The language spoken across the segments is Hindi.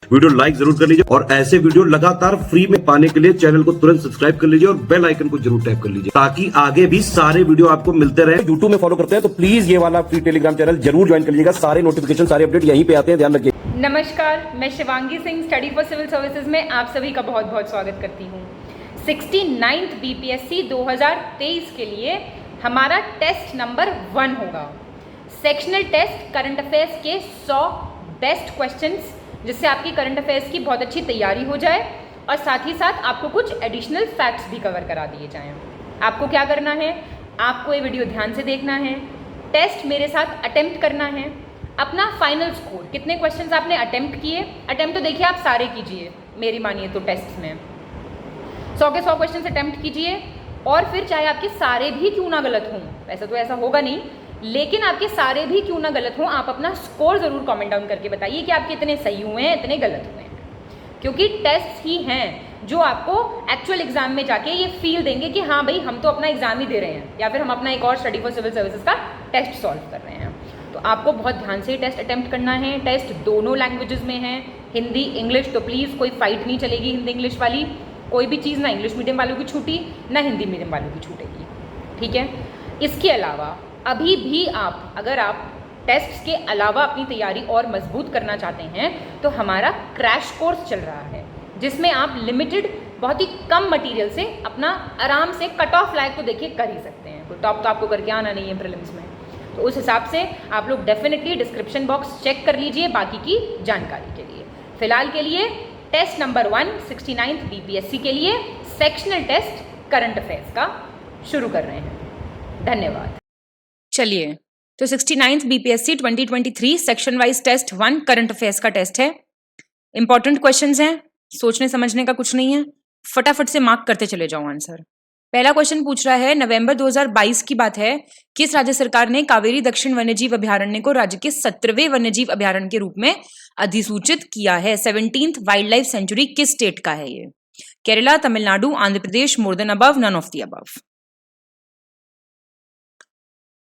वीडियो लाइक जरूर कर लीजिए और ऐसे वीडियो लगातार फ्री में पाने के लिए चैनल को तुरंत सब्सक्राइब कर लीजिए और बेल आइकन को जरूर टैप कर लीजिए ताकि आगे भी सारे वीडियो आपको मिलते रहे। यूट्यूब में फॉलो करते हैं तो प्लीज ये वाला फ्री टेलीग्राम चैनल जरूर ज्वाइन कर लीजिएगा। सारे नोटिफिकेशन सारे अपडेट यहीं पे आते हैं, ध्यान रखिए। नमस्कार, मैं Shivangi Singh study for civil services में आप सभी का बहुत बहुत स्वागत करती हूँ। 69th बीपीएससी 2023 के लिए हमारा टेस्ट नंबर 1 होगा। सेक्शनल टेस्ट करंट अफेयर्स के 100 बेस्ट क्वेश्चंस, जिससे आपकी करंट अफेयर्स की बहुत अच्छी तैयारी हो जाए और साथ ही साथ आपको कुछ एडिशनल फैक्ट्स भी कवर करा दिए जाएं। आपको क्या करना है, आपको ये वीडियो ध्यान से देखना है, टेस्ट मेरे साथ अटेम्प्ट करना है, अपना फाइनल स्कोर, कितने क्वेश्चंस आपने अटेम्प्ट किए। अटेम्प्ट तो देखिए आप सारे कीजिए, मेरी मानिए तो टेस्ट में 100 के 100 क्वेश्चन अटेम्प्ट कीजिए और फिर चाहे आपके सारे भी क्यों ना गलत हों, वैसे तो ऐसा होगा नहीं, लेकिन आपके सारे भी क्यों ना गलत हों, आप अपना स्कोर ज़रूर कमेंट डाउन करके बताइए कि आपके इतने सही हुए हैं, इतने गलत हुए हैं, क्योंकि टेस्ट ही हैं जो आपको एक्चुअल एग्जाम में जाके ये फील देंगे कि हाँ भाई हम तो अपना एग्जाम ही दे रहे हैं या फिर हम अपना एक और स्टडी फॉर सिविल सर्विसेज का टेस्ट सॉल्व कर रहे हैं। तो आपको बहुत ध्यान से टेस्ट अटेम्प्ट करना है। टेस्ट दोनों लैंग्वेजेस में है, हिंदी इंग्लिश, तो प्लीज़ कोई फाइट नहीं चलेगी हिंदी इंग्लिश वाली, कोई भी चीज़ ना इंग्लिश मीडियम वालों की छूटी ना हिंदी मीडियम वालों की छूटेगी, ठीक है। इसके अलावा अभी भी आप, अगर आप टेस्ट के अलावा अपनी तैयारी और मजबूत करना चाहते हैं तो हमारा क्रैश कोर्स चल रहा है, जिसमें आप लिमिटेड बहुत ही कम मटेरियल से अपना आराम से कट ऑफ लाइक तो देखिए कर ही सकते हैं। कोई टॉप तो आपको करके आना नहीं है प्रीलिम्स में, तो उस हिसाब से आप लोग डेफिनेटली डिस्क्रिप्शन बॉक्स चेक कर लीजिए बाकी की जानकारी के लिए। फिलहाल के लिए टेस्ट नंबर 1 69th बीपीएससी के लिए सेक्शनल टेस्ट करंट अफेयर्स का शुरू कर रहे हैं। धन्यवाद। चलिए, तो 69th BPSC 2023 section wise test 1 current affairs का टेस्ट है। इंपॉर्टेंट क्वेश्चंस हैं, सोचने समझने का कुछ नहीं है, फटाफट से मार्क करते चले जाओ आंसर। पहला क्वेश्चन पूछ रहा है, नवंबर 2022 की बात है, किस राज्य सरकार ने कावेरी दक्षिण वन्यजीव अभयारण्य को राज्य के 17वें वन्यजीव अभयारण्य के रूप में अधिसूचित किया है। 17th वाइल्ड लाइफ सेंचुरी किस स्टेट का है ये? Kerala, Tamil Nadu, Andhra Pradesh, more than above, none of the above.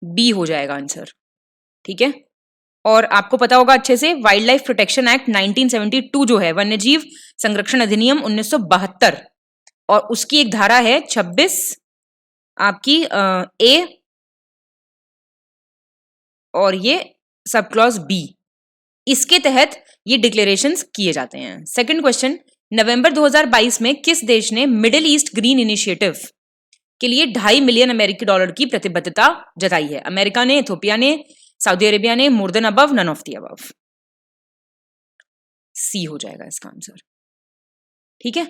B हो जाएगा आंसर, ठीक है। और आपको पता होगा अच्छे से, वाइल्ड लाइफ प्रोटेक्शन एक्ट 1972 जो है, वन्यजीव संरक्षण अधिनियम 1972, और उसकी एक धारा है 26 आपकी ए और ये सब क्लॉज बी, इसके तहत ये डिक्लेरेशंस किए जाते हैं। सेकंड क्वेश्चन, नवंबर 2022 में किस देश ने मिडिल ईस्ट ग्रीन इनिशिएटिव के लिए $2.5 मिलियन अमेरिकी डॉलर की प्रतिबद्धता जताई है? अमेरिका ने, इथियोपिया ने, सऊदी अरेबिया ने, more than above, none of the above. C हो जाएगा इसका आंसर, ठीक है।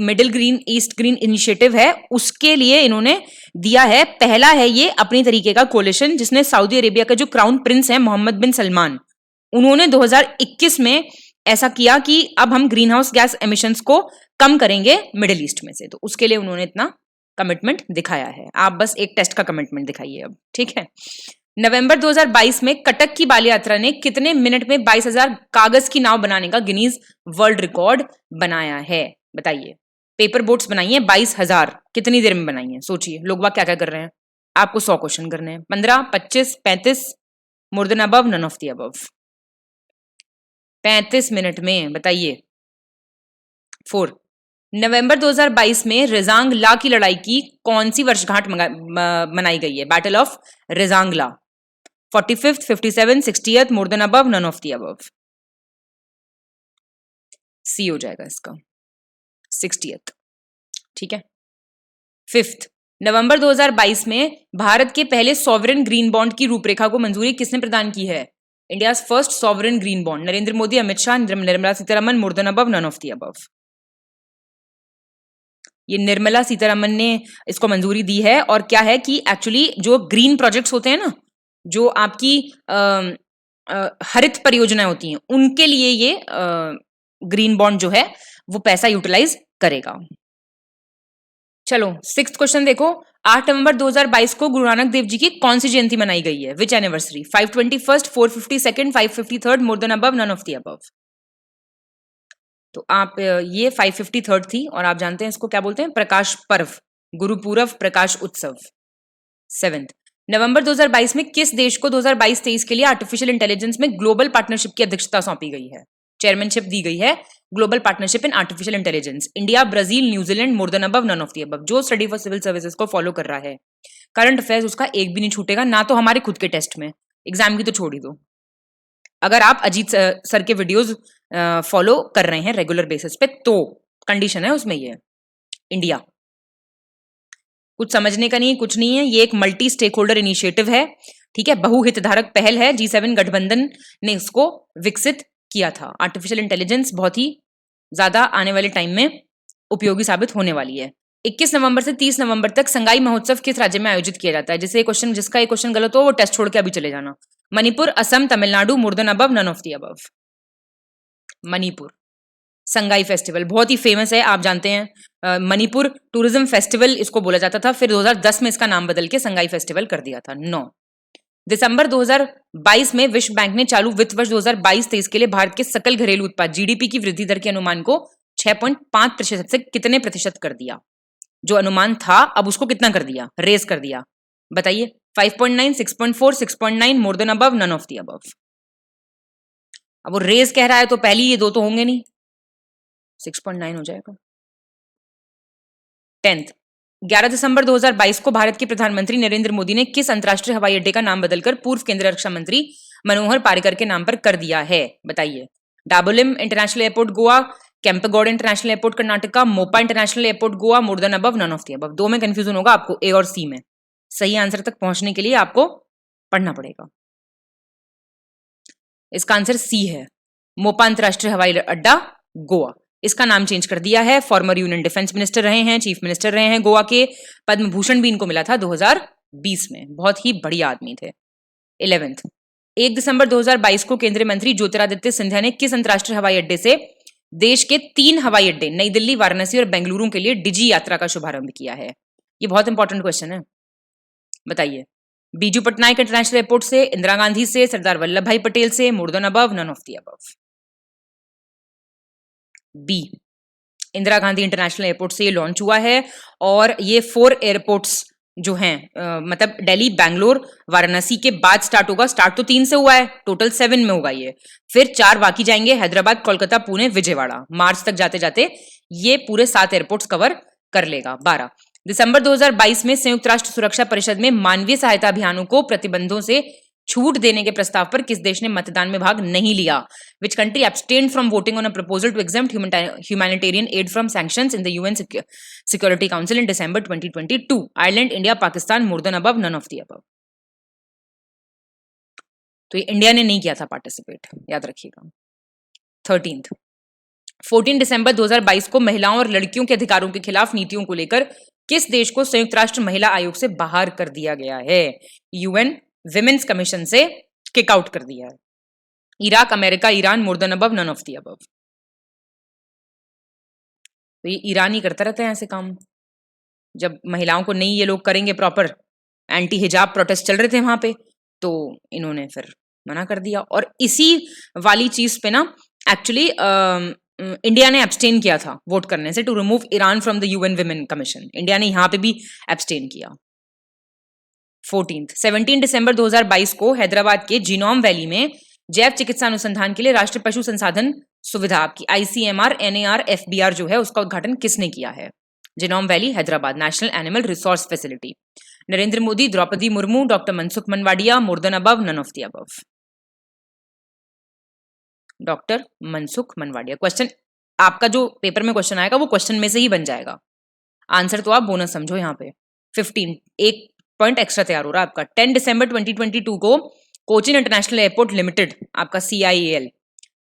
मिडिल ईस्ट ग्रीन इनिशिएटिव है, उसके लिए इन्होंने दिया है। पहला है ये अपनी तरीके का कोलिशन, जिसने सऊदी अरेबिया का जो क्राउन प्रिंस है मोहम्मद बिन सलमान, उन्होंने 2021 में ऐसा किया कि अब हम ग्रीन हाउस गैस एमिशंस को कम करेंगे मिडिल ईस्ट में से, तो उसके लिए उन्होंने इतना कमिटमेंट दिखाया है। आप बस एक टेस्ट का कमिटमेंट दिखाइए अब, ठीक है। नवंबर 2022 में कटक की बाल यात्रा ने कितने मिनट में 22,000 कागज की नाव बनाने का गिनीज वर्ल्ड रिकॉर्ड बनाया है? बताइए। पेपर बोट्स बनाई है 22,000, कितनी देर में बनाई है? सोचिए, लोग बाग क्या क्या कर रहे हैं। आपको 100 क्वेश्चन करने हैं। 15, 25, 35, more than above, none of the above. 35 minute में बताइए। 4, नवंबर 2022 में रेजांग ला की लड़ाई की कौन सी वर्षगांठ मनाई गई है? Battle of Rezang La. 45th, 57th, 60th, more than above, none of the above. C हो जाएगा इसका, 60th, ठीक है। 5th, नवंबर 2022 में भारत के पहले सॉवरेन ग्रीन बॉन्ड की रूपरेखा को मंजूरी किसने प्रदान की है? India's first sovereign green bond. Narendra Modi, Amit Shah, Nirmala Sitharaman, more than above, none of the above. ये निर्मला सीतारमन ने इसको मंजूरी दी है। और क्या है कि एक्चुअली जो ग्रीन प्रोजेक्ट्स होते हैं ना, जो आपकी हरित परियोजनाएं होती हैं, उनके लिए ये ग्रीन बॉन्ड जो है वो पैसा यूटिलाइज करेगा। चलो 6th क्वेश्चन देखो, 8 नवंबर 2022 को गुरु नानक देव जी की कौन सी जयंती मनाई गई है? Which anniversary? 521st, 452nd, 553rd, more than above, none of the above. तो आप ये 553rd थी, और आप जानते हैं इसको क्या बोलते हैं? प्रकाश पर्व, गुरुपूर्व, प्रकाश उत्सव। 7th, नवंबर 2022 में किस देश को 2022-23 के लिए आर्टिफिशियल इंटेलिजेंस में ग्लोबल पार्टनरशिप की अध्यक्षता सौंपी गई है? चेयरमैनशिप दी गई है global partnership in artificial intelligence. India, Brazil, New Zealand, more than above, none of the above. जो स्टडी फॉर सिविल सर्विसेज को फॉलो कर रहा है करंट अफेयर्स, उसका एक भी नहीं छूटेगा, ना तो हमारे खुद के टेस्ट में, एग्जाम की तो छोड़ ही दो। अगर आप अजीत सर के वीडियोस फॉलो कर रहे हैं रेगुलर बेसिस पे, तो कंडीशन है उसमें ये। इंडिया कुछ समझने का नहीं, कुछ नहीं है, ये एक मल्टी स्टेक होल्डर इनिशिएटिव है, ठीक है, बहुहितधारक पहल है। G7 गठबंधन ने इसको विकसित किया था। आर्टिफिशियल इंटेलिजेंस बहुत ही ज्यादा आने वाले टाइम में उपयोगी साबित होने वाली है। 21 नवंबर से 30 नवंबर तक संगाई महोत्सव किस राज्य में आयोजित किया जाता है? जिसका एक क्वेश्चन गलत हो वो टेस्ट छोड़ के अभी चले जाना। Manipur, Assam, Tamil Nadu, more than above, none of the above. Manipur Sangai festival बहुत ही फेमस है, आप जानते हैं। मणिपुर टूरिज्म फेस्टिवल इसको बोला जाता था, फिर 2010 में इसका नाम बदल के संगाई फेस्टिवल कर दिया था। 9 दिसंबर 2022 में विश्व बैंक ने चालू वित्त वर्ष 2022-23 के लिए भारत के सकल घरेलू उत्पाद जीडीपी की वृद्धि दर के अनुमान को 6.5% से कितने प्रतिशत कर दिया? जो अनुमान था अब उसको कितना कर दिया, रेज कर दिया, बताइए। 5.9, 6.4, 6.9, more than above, none of the above. अब वो रेज कह रहा है तो पहली ये दो तो होंगे नहीं, 6.9 हो जाएगा। 10th 11 दिसंबर 2022 को भारत के प्रधानमंत्री नरेंद्र मोदी ने किस अंतरराष्ट्रीय हवाई अड्डे का नाम बदलकर पूर्व केंद्रीय रक्षा मंत्री मनोहर पर्रिकर के नाम पर कर दिया है? बताइए। Dabolim international airport Goa, Kempegowda international airport Karnataka, Mopa international airport Goa, more than above, none of the above. दो में कंफ्यूजन होगा आपको, ए और सी में। सही आंसर तक पहुंचने के लिए आपको पढ़ना पड़ेगा। इसका आंसर सी है, मोपा अंतरराष्ट्रीय हवाई अड्डा गोवा। इसका नाम चेंज कर दिया है। फॉर्मर यूनियन डिफेंस मिनिस्टर रहे हैं, चीफ मिनिस्टर रहे हैं गोवा के, पद्म भूषण भी इनको मिला था 2020 में, बहुत ही बढ़िया आदमी थे। 11th 1 दिसंबर 2022 को केंद्रीय मंत्री ज्योतिरादित्य सिंधिया ने किस अंतरराष्ट्रीय हवाई अड्डे से देश के 3 हवाई अड्डे नई दिल्ली, वाराणसी और बेंगलुरु के लिए डिजी यात्रा का शुभारंभ किया है? ये बहुत इंपॉर्टेंट क्वेश्चन है, बताइए। बीजू पटनायक इंटरनेशनल एयरपोर्ट से, इंदिरा गांधी से, सरदार वल्लभ भाई पटेल से, more than above, none of the above. B Indira Gandhi international airport से ये लॉन्च हुआ है, और ये 4 एयरपोर्ट्स जो हैं, मतलब दिल्ली, बैंगलोर, वाराणसी के बाद स्टार्ट होगा। स्टार्ट तो 3 से हुआ है, टोटल 7 में होगा ये, फिर 4 बाकी जाएंगे, हैदराबाद, कोलकाता, पुणे, विजयवाड़ा। मार्च तक जाते जाते ये पूरे 7 एयरपोर्ट्स कवर कर लेगा। 12 दिसंबर 2022 में संयुक्त राष्ट्र सुरक्षा परिषद में मानवीय सहायता अभियानों को प्रतिबंधों से छूट देने के प्रस्ताव पर किस देश ने मतदान में भाग नहीं लिया? Which country abstained from voting on a proposal to exempt humanitarian aid from sanctions in the UN Security Council in December 2022? Ireland, India, Pakistan, more than above, none of the above. तो ये इंडिया ने नहीं किया था पार्टिसिपेट, याद रखिएगा। 13th 14 दिसंबर 2022 को महिलाओं और लड़कियों के अधिकारों के खिलाफ नीतियों को लेकर किस देश को संयुक्त राष्ट्र महिला आयोग से बाहर कर दिया गया है? यूएन विमेन्स कमीशन से किक आउट कर दिया है। Iraq, America, Iran, more than above, none of the above. तो ये ईरान ही करता रहता है ऐसे काम, जब महिलाओं को नहीं ये लोग करेंगे प्रॉपर, एंटी हिजाब प्रोटेस्ट चल रहे थे वहां पे, तो इन्होंने फिर मना कर दिया। और इसी वाली चीज पे ना एक्चुअली इंडिया ने एब्सटेन किया था वोट करने से, to remove Iran from the UN women commission. India ने यहां पे भी एब्सटेन किया। 14th 17 दिसंबर 2022 को हैदराबाद के जीनोम वैली में जैव चिकित्सा अनुसंधान के लिए राष्ट्रीय पशु संसाधन सुविधा आपकी ICMR NAR FBR जो है उसका उद्घाटन किसने किया है? Genome valley, Hyderabad, national animal resource facility. Narendra Modi, Draupadi Murmu, doctor Mansukh Mandaviya, more than above, none of the above. Doctor Mansukh Mandaviya. Question आपका जो पेपर में क्वेश्चन आएगा वो क्वेश्चन में से ही बन जाएगा, आंसर तो आप बोनस समझो यहाँ पे। 15 एक पॉइंट एक्स्ट्रा तैयार हो रहा है आपका। 10 दिसंबर 2022 को कोचिन इंटरनेशनल एयरपोर्ट लिमिटेड आपका CIAL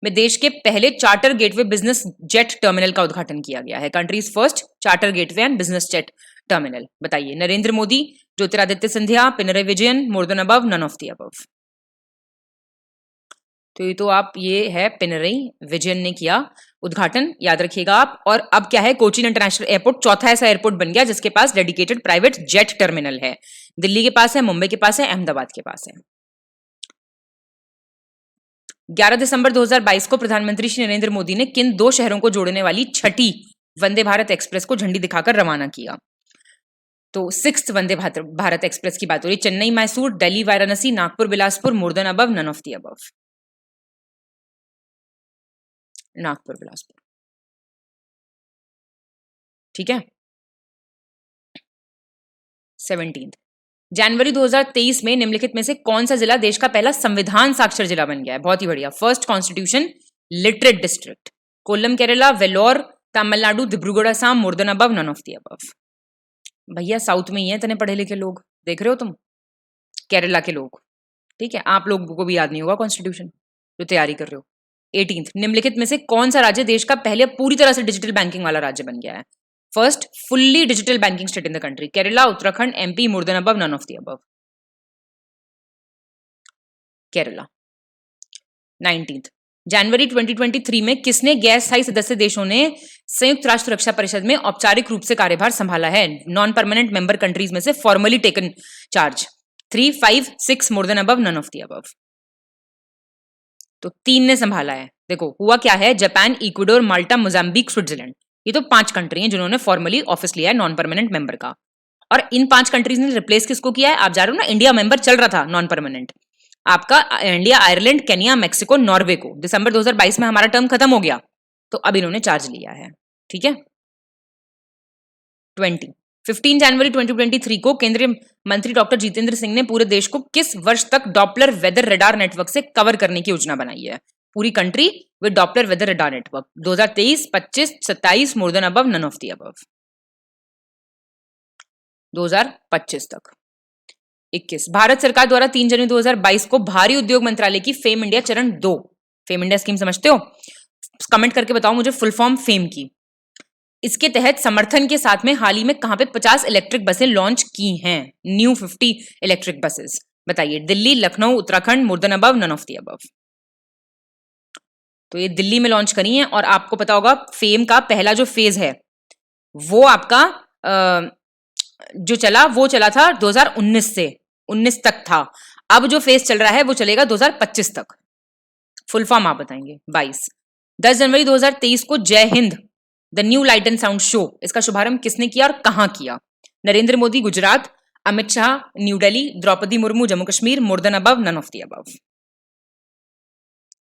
में देश के पहले charter gateway business jet terminal का उद्घाटन किया गया है। Countries first charter gateway and business jet terminal. बताइए। Narendra Modi, Jyotiraditya Scindia, Pinarayi Vijayan, more than above, none of the above. तो ये तो आप ये है पिनराई विजयन ने किया उद्घाटन, याद रखिएगा आप। और अब क्या है, कोचिन इंटरनेशनल एयरपोर्ट चौथा ऐसा एयरपोर्ट बन गया जिसके पास डेडिकेटेड प्राइवेट जेट टर्मिनल है। दिल्ली के पास है, मुंबई के पास है, अहमदाबाद के पास है। 11 दिसंबर 2022 को प्रधानमंत्री श्री नरेंद्र मोदी ने किन 2 शहरों को जोड़ने वाली छठी वंदे भारत एक्सप्रेस को झंडी दिखाकर रवाना किया? तो 6th वंदे भारत एक्सप्रेस की बात हो रही। Chennai Mysore, Delhi Varanasi, Nagpur Bilaspur, more than above, none of the above. Nagpur, Bilaspur. ठीक है। 17 जनवरी 2023 में निम्नलिखित में से कौन सा जिला देश का पहला संविधान साक्षर जिला बन गया है? बहुत ही बढ़िया। First constitution literate district. Kollam Kerala, Vellore Tamil Nadu, Dibrugarh Assam, more than above, none of the above. भैया साउथ में ही है इतने पढ़े लिखे लोग, देख रहे हो तुम, केरला के लोग। ठीक है, आप लोगों को भी याद नहीं होगा कॉन्स्टिट्यूशन जो तैयारी कर रहे हो। 18 निम्नलिखित में से कौन सा राज्य देश का पहले पूरी तरह से डिजिटल बैंकिंग वाला राज्य बन गया है? First fully digital banking state in the country. Kerala, Uttarakhand, MP, more than above, none of the above. Kerala. 19 जनवरी 2023 में किसने गैर स्थायी सदस्य देशों ने संयुक्त राष्ट्र सुरक्षा परिषद में औपचारिक रूप से कार्यभार संभाला है? नॉन परमानेंट मेंबर कंट्रीज में से formally taken charge. 3, 5, 6, more than above, none of the above. तो 3 ने संभाला है। देखो हुआ क्या है, Japan, Ecuador, Malta, Mozambique, Switzerland, ये तो 5 कंट्री हैं जिन्होंने फॉर्मली ऑफिस लिया है नॉन परमानेंट मेंबर का। और इन 5 कंट्रीज ने रिप्लेस किसको किया है? आप जा रहे हो ना, इंडिया मेंबर चल रहा था नॉन परमानेंट, आपका India, Ireland, Kenya, Mexico, Norway को दिसंबर 2022 में हमारा टर्म खत्म हो गया, तो अब इन्होंने चार्ज लिया है। ठीक है। 15 जनवरी 2023 को केंद्रीय मंत्री डॉक्टर जितेंद्र सिंह ने पूरे देश को किस वर्ष तक डॉपलर वेदर रडार नेटवर्क से कवर करने की योजना बनाई है? पूरी country with Doppler weather radar network. 2023, 25, 27, more than above, none of the above. 2025 तक। 21 भारत सरकार द्वारा 3 जनवरी 2022 को भारी उद्योग मंत्रालय की फेम इंडिया चरण 2, फेम इंडिया स्कीम समझते हो? कमेंट करके बताओ मुझे फुल फॉर्म फेम की। इसके तहत समर्थन के साथ में हाल ही में कहां पे 50 इलेक्ट्रिक बसें लॉन्च की हैं? New 50 electric buses. बताइए, Delhi, Lucknow, Uttarakhand, more than above, none of the above. तो ये दिल्ली में लॉन्च करी है। और आपको पता होगा फेम का पहला जो फेज है वो आपका जो चला वो चला था 2019 से 19 तक था। अब जो फेज चल रहा है वो चलेगा 2025 तक। फुल फॉर्म आप बताएंगे। 10 जनवरी 2023 को Jai Hind the new light and sound show, इसका शुभारंभ किसने किया और कहां किया? Narendra Modi Gujarat, Amit Shah new Delhi, Droupadi Murmu Jammu Kashmir, more than above, none of the above.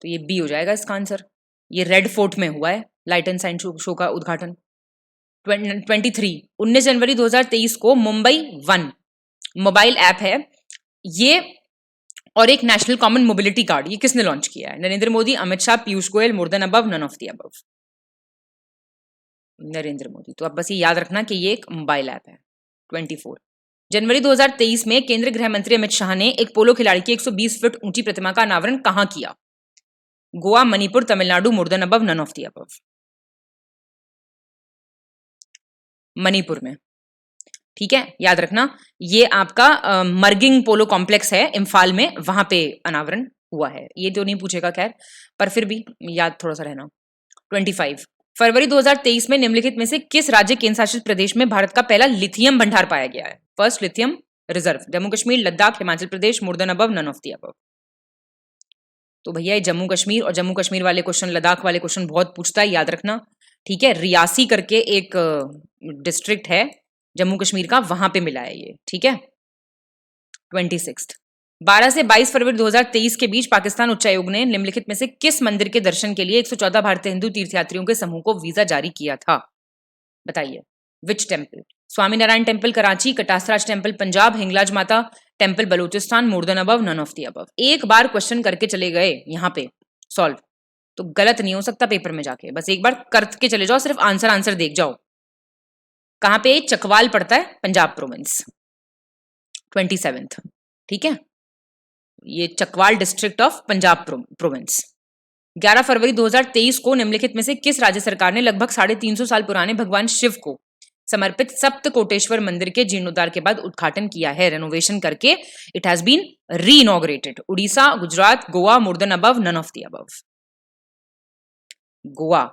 तो ये बी हो जाएगा इसका आंसर। ये रेड फोर्ट में हुआ है लाइट एंड साउंड शो का उद्घाटन। 19 जनवरी 2023 को मुंबई 1 मोबाइल ऐप है ये, और एक नेशनल कॉमन मोबिलिटी कार्ड, ये किसने लॉन्च किया है? Narendra Modi, Amit Shah, Piyush Goyal, more than above, none of the above. Narendra Modi. तो अब बस ये याद रखना कि ये एक मोबाइल ऐप है। 24 जनवरी 2023 में केंद्रीय गृह मंत्री अमित शाह ने एक पोलो खिलाड़ी की 120 फीट ऊंची प्रतिमा का अनावरण कहां किया? Goa, Manipur, Tamil Nadu, more than above, none of the above. Manipur में। ठीक है, याद रखना ये आपका मर्गिंग पोलो कॉम्प्लेक्स है इम्फाल में, वहां पे अनावरण हुआ है। ये तो नहीं पूछेगा खैर, पर फिर भी याद थोड़ा सा रहना। 25 फरवरी 2023 में निम्नलिखित में से किस राज्य केंद्र शासित प्रदेश में भारत का पहला लिथियम भंडार पाया गया है? First lithium reserve. Jammu Kashmir, Ladakh, Himachal Pradesh, more than above, none of the above. तो भैया ये जम्मू कश्मीर, और जम्मू कश्मीर वाले क्वेश्चन, लद्दाख वाले क्वेश्चन बहुत पूछता है, याद रखना। ठीक है, रियासी करके एक डिस्ट्रिक्ट है जम्मू कश्मीर का, वहां पे मिला है ये। ठीक है। 26 12 से 22 फरवरी 2023 के बीच पाकिस्तान उच्चायोग ने निम्नलिखित में से किस मंदिर के दर्शन के लिए 114 भारतीय हिंदू तीर्थयात्रियों के समूह को वीजा जारी किया था? बताइए। Which temple? Swaminarayan temple Karachi, Katasraj temple Punjab, Hinglaj Mata temple Balochistan, more than above, none of the above. एक बार क्वेश्चन करके चले गए यहाँ पे सॉल्व, तो गलत नहीं हो सकता पेपर में जाके, बस एक बार करके चले जाओ, सिर्फ आंसर देख जाओ। कहां पे? चकवाल पड़ता है, पंजाब प्रोविंस। 27 ठीक है, ये Chakwal district of Punjab province. 11 फरवरी 2023 को निम्नलिखित में से किस राज्य सरकार ने लगभग 350 साल पुराने भगवान शिव को समर्पित सप्तकोटेश्वर मंदिर के जीर्णोद्धार के बाद उद्घाटन किया है, रेनोवेशन करके? It has been re inaugurated. Orissa, Gujarat, Goa, more than above, none of the above. Goa.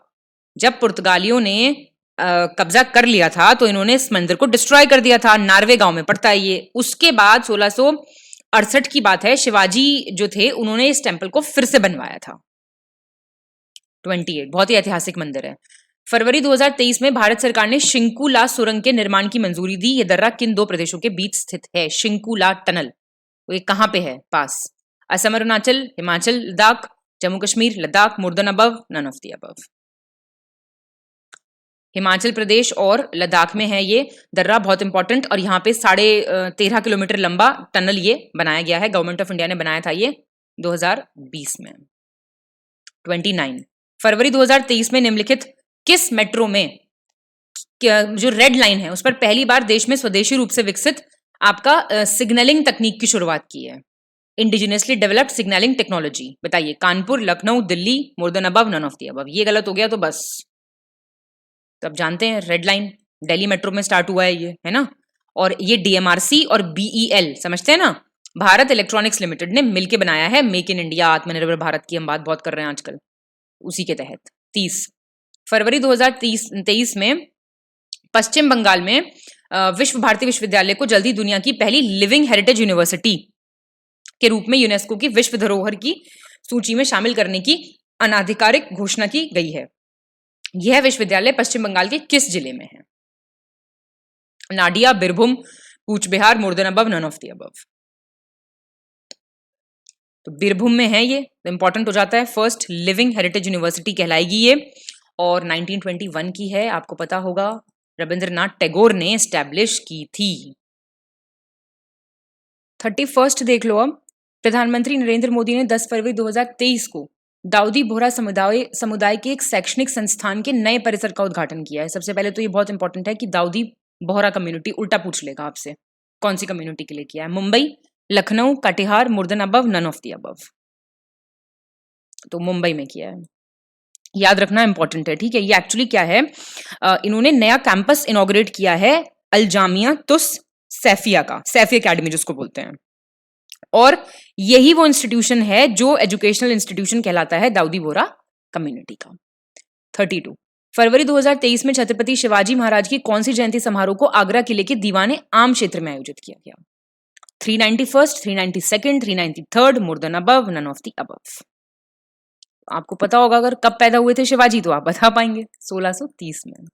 जब पुर्तगालियों ने कब्जा कर लिया था तो इन्होंने इस मंदिर को डिस्ट्रॉय कर दिया था, नार्वे गांव में पड़ता है ये। उसके बाद 1668 की बात है, शिवाजी जो थे उन्होंने इस टेम्पल को फिर से बनवाया था। 28 बहुत ही ऐतिहासिक मंदिर है। फरवरी 2023 में भारत सरकार ने शिंकुला सुरंग के निर्माण की मंजूरी दी। ये दर्रा किन 2 प्रदेशों के बीच स्थित है? शिंकुला टनल। तो ये कहां पे है? पास। Assam, Arunachal, Himachal, Ladakh, Jammu Kashmir, Ladakh, more than above, none of the above. Himachal Pradesh और लद्दाख में है ये दर्रा, बहुत इंपॉर्टेंट। और यहाँ पे 13.5 किलोमीटर लंबा टनल ये बनाया गया है, गवर्नमेंट ऑफ इंडिया ने बनाया था ये 2020 में। 29 फरवरी 2023 में निम्नलिखित किस मेट्रो में जो रेड लाइन है उस पर पहली बार देश में स्वदेशी रूप से विकसित आपका सिग्नलिंग तकनीक की शुरुआत की है? इंडिजिनियसली डेवलप्ड सिग्नलिंग टेक्नोलॉजी, बताइए। Kanpur, Lucknow, Delhi, more than above, none of the above. ये गलत हो गया तो बस, तो अब जानते हैं रेड लाइन दिल्ली मेट्रो में स्टार्ट हुआ है ये, है ना। और ये डीएमआरसी और बीईएल, समझते हैं ना, भारत इलेक्ट्रॉनिक्स लिमिटेड ने मिलकर बनाया है। मेक इन इंडिया, आत्मनिर्भर भारत की हम बात बहुत कर रहे हैं आजकल, उसी के तहत। 30 फरवरी 2023 में पश्चिम बंगाल में विश्व भारती विश्वविद्यालय को जल्दी दुनिया की पहली लिविंग हेरिटेज यूनिवर्सिटी के रूप में यूनेस्को की विश्व धरोहर की सूची में शामिल करने की अनाधिकारिक घोषणा की गई है। यह विश्वविद्यालय पश्चिम बंगाल के किस जिले में है? Nadia, Birbhum, Cooch Behar, more than above, none of the above. तो बीरभूम में है ये, इंपॉर्टेंट हो जाता है। फर्स्ट लिविंग हेरिटेज यूनिवर्सिटी कहलाएगी ये, और 1921 की है, आपको पता होगा, रविंद्रनाथ टैगोर ने एस्टैब्लिश की थी। 31 देख लो अब। प्रधानमंत्री नरेंद्र मोदी ने 10 फरवरी 2023 को दाऊदी बोहरा समुदाय के एक शैक्षणिक संस्थान के नए परिसर का उद्घाटन किया है। सबसे पहले तो ये बहुत इंपॉर्टेंट है कि दाऊदी बोहरा कम्युनिटी, उल्टा पूछ लेगा आपसे, कौन सी कम्युनिटी के लिए किया है? Mumbai, Lucknow, Katihar, more than above, none of the above. तो मुंबई में किया है, याद रखना इंपॉर्टेंट है, ठीक है। ये एक्चुअली क्या है, इन्होंने नया कैंपस इनॉग्रेट किया है अल-जामिया तुस सैफिया का, सैफी एकेडमी जिसको बोलते हैं। और यही वो इंस्टीट्यूशन है जो एजुकेशनल इंस्टीट्यूशन कहलाता है दाऊदी बोहरा कम्युनिटी का। 32 फरवरी 2023 में छत्रपति शिवाजी महाराज की कौन सी जयंती समारोह को आगरा किले के दीवाने आम क्षेत्र में आयोजित किया गया? 391, 392, 393, more than above, none of the above. आपको पता होगा अगर कब पैदा हुए थे शिवाजी, तो आप बता पाएंगे, 1630 में।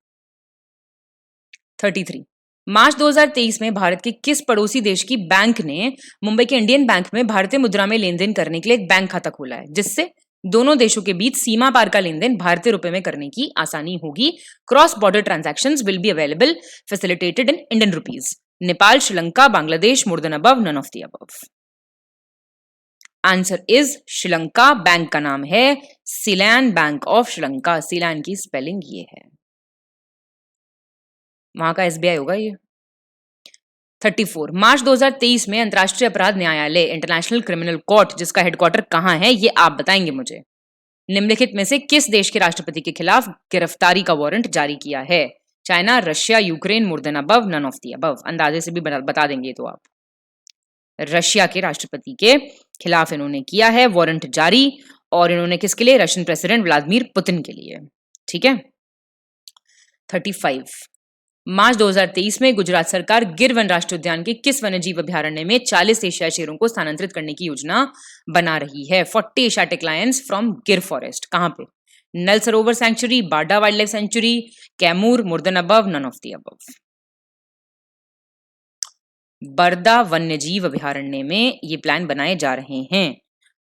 33 मार्च 2023 में भारत के किस पड़ोसी देश की बैंक ने मुंबई के इंडियन बैंक में भारतीय मुद्रा में लेन देन करने के लिए एक बैंक खाता खोला है, जिससे दोनों देशों के बीच सीमा पार का लेन देन भारतीय रुपए में करने की आसानी होगी? Cross border transactions will be available facilitated in Indian rupees. Nepal, Sri Lanka, Bangladesh, more than above, none of the above. Answer is Sri Lanka. Bank का नाम है सिलैन बैंक ऑफ श्रीलंका। सिलैन की स्पेलिंग ये है, वहां का एसबीआई होगा ये। 34 मार्च 2023 में अंतर्राष्ट्रीय अपराध न्यायालय, इंटरनेशनल क्रिमिनल कोर्ट, जिसका हेडक्वार्टर कहां है, ये आप बताएंगे मुझे। निम्नलिखित में से किस देश के राष्ट्रपति के खिलाफ गिरफ्तारी का वारंट जारी किया है? China, Russia, Ukraine, more than above, none of the above. अंदाजे से भी बता देंगे तो आप। रशिया के राष्ट्रपति के खिलाफ इन्होंने किया है वारंट जारी, और इन्होंने किसके लिए? रशियन प्रेसिडेंट व्लादिमीर पुतिन के लिए, ठीक है। 35 मार्च 2023 में गुजरात सरकार गिर वन राष्ट्रीय उद्यान के किस वन्यजीव अभ्यारण्य में 40 एशियाई शेरों को स्थानांतरित करने की योजना बना रही है? 40 Asiatic lions from Gir forest. कहां पे? Nal Sarovar sanctuary, Barda wild life sanctuary, Kaimur, more than above, none of the above. Barda वन्यजीव अभ्यारण्य में ये प्लान बनाए जा रहे हैं।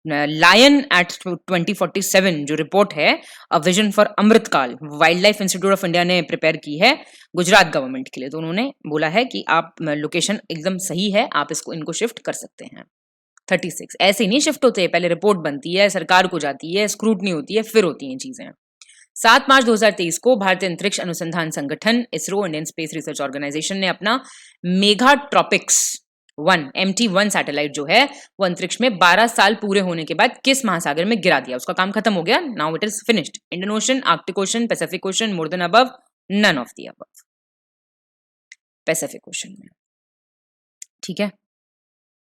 लायन एट 2047 जो रिपोर्ट है a vision for Amritkaal, wild life institute of India ने प्रिपेयर की है गुजरात गवर्नमेंट के लिए। तो उन्होंने बोला है कि आप लोकेशन एकदम सही है, आप इनको शिफ्ट कर सकते हैं। 36 ऐसे ही नहीं शिफ्ट होते, पहले रिपोर्ट बनती है, सरकार को जाती है, स्क्रूटनी होती है, फिर होती हैं चीजें। 7 मार्च 2023 को भारतीय अंतरिक्ष अनुसंधान संगठन ISRO, Indian Space Research Organisation ने अपना मेगाट्रॉपिक्स 1 MT1 सैटेलाइट जो है वो अंतरिक्ष में 12 साल पूरे होने के बाद किस महासागर में गिरा दिया? उसका काम खत्म हो गया, now it is finished. Indian Ocean, Arctic Ocean, Pacific Ocean, more than above, none of the above. Pacific Ocean में, ठीक है,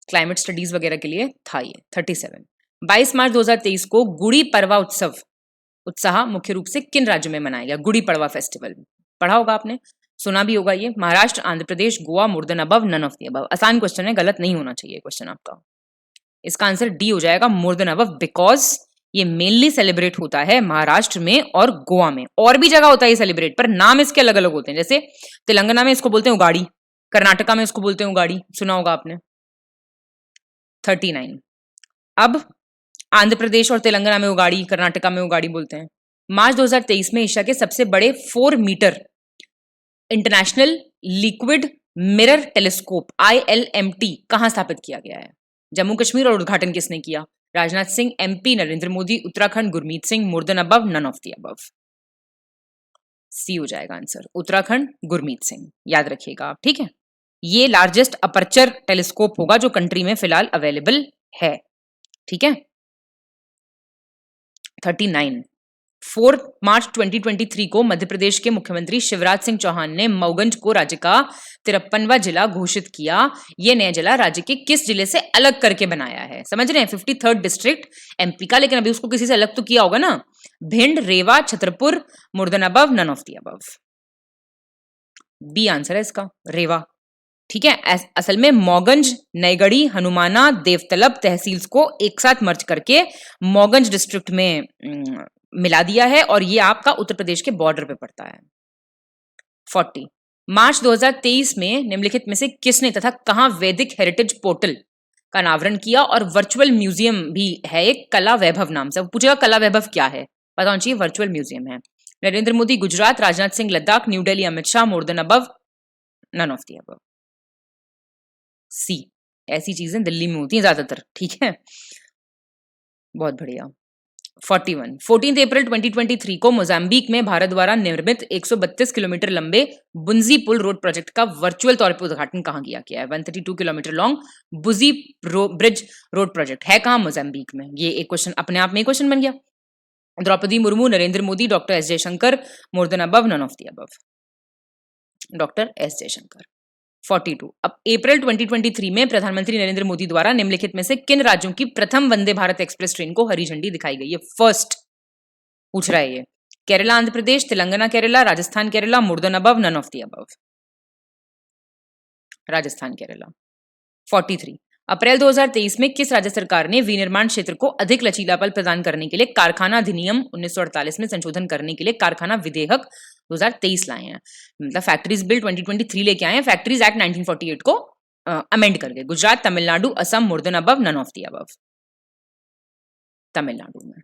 क्लाइमेट स्टडीज वगैरह के लिए था ये। 37 22 मार्च 2023 को गुड़ी पड़वा उत्साह मुख्य रूप से किन राज्यों में मनाया गया? गुड़ी पड़वा फेस्टिवल पढ़ा होगा आपने, सुना भी होगा ये। Maharashtra, Andhra Pradesh, Goa, more than above, none of the above. आसान क्वेश्चन है, गलत नहीं होना चाहिए क्वेश्चन आपका। इसका आंसर डी हो जाएगा, मोर देन अबव, बिकॉज ये मेनली सेलिब्रेट होता है महाराष्ट्र में और गोवा में। और भी जगह होता है ये सेलिब्रेट, पर नाम इसके अलग अलग होते हैं। जैसे तेलंगाना में इसको बोलते हैं उगाड़ी, कर्नाटका में इसको बोलते हैं उगाड़ी, सुना होगा आपने। 39 अब आंध्र प्रदेश और तेलंगाना में उगाड़ी, कर्नाटका में उगाड़ी बोलते हैं। मार्च 2023 में एशिया के सबसे बड़े 4 metre international liquid mirror telescope ILMT कहां स्थापित किया गया है? जम्मू कश्मीर। और उद्घाटन किसने किया? Rajnath Singh, MP Narendra Modi, Uttarakhand Gurmeet Singh, more than above, none of the above. C हो जाएगा आंसर, उत्तराखंड गुरमीत सिंह, याद रखिएगा आप, ठीक है। ये लार्जेस्ट अपर्चर टेलीस्कोप होगा जो कंट्री में फिलहाल अवेलेबल है, ठीक है। 39 4 मार्च 2023 को मध्य प्रदेश के मुख्यमंत्री शिवराज सिंह चौहान ने मऊगंज को राज्य का 53वां जिला घोषित किया। यह नया जिला राज्य के किस जिले से अलग करके बनाया है? समझ रहे हैं, 53rd डिस्ट्रिक्ट MP का, लेकिन अभी उसको किसी से अलग तो किया होगा ना। Bhind, Rewa, Chhatarpur, more than above, none of the above. B answer है इसका, रेवा, ठीक है। असल में मौगंज, नयगढ़ी, हनुमाना, देवतलब तहसील्स को एक साथ मर्ज करके मौगंज डिस्ट्रिक्ट में मिला दिया है और ये आपका उत्तर प्रदेश के बॉर्डर पे पड़ता है। 40 मार्च 2023 में निम्नलिखित में से किसने तथा कहां वैदिक हेरिटेज पोर्टल का अनावरण किया? और वर्चुअल म्यूजियम भी है एक, कला वैभव नाम से। पूछेगा कला वैभव क्या है, पता होना चाहिए, वर्चुअल म्यूजियम है। Narendra Modi Gujarat, Rajnath Singh Ladakh, new Delhi Amit Shah, more than above, none of the above. C, ऐसी चीजें दिल्ली में होती हैं ज्यादातर, ठीक है, बहुत बढ़िया। 41 14 अप्रैल 2023 को मोजाम्बिक में भारत द्वारा निर्मित 132 किलोमीटर लंबे बुंजी पुल रोड प्रोजेक्ट का वर्चुअल तौर पर उद्घाटन कहां किया गया है? 132 kilometre long Bunji bridge road project है कहां? मोजाम्बिक में। ये एक क्वेश्चन अपने आप में ही क्वेश्चन बन गया। Draupadi Murmu, Narendra Modi, doctor S Jaishankar, more than above, none of the above. Doctor S Jaishankar. 42 अब अप्रैल 2023 में प्रधानमंत्री नरेंद्र मोदी द्वारा निम्नलिखित में से किन राज्यों की प्रथम वंदे भारत एक्सप्रेस ट्रेन को हरी झंडी दिखाई गई है? फर्स्ट पूछ रहा है ये। Kerala Andhra Pradesh, Telangana Kerala, Rajasthan Kerala, more than above, none of the above. Rajasthan Kerala. 43 April 2023 में किस राज्य सरकार ने विनिर्माण क्षेत्र को अधिक लचीलापन प्रदान करने के लिए कारखाना अधिनियम 1948 में संशोधन करने के लिए कारखाना विधेयक 2023 लाए हैं? मतलब फैक्ट्रीज बिल 2023 लेके आए हैं, फैक्ट्रीज एक्ट 1948 को अमेंड करके। Gujarat, Tamil Nadu, Assam, more than above, none of the above. Tamil Nadu में।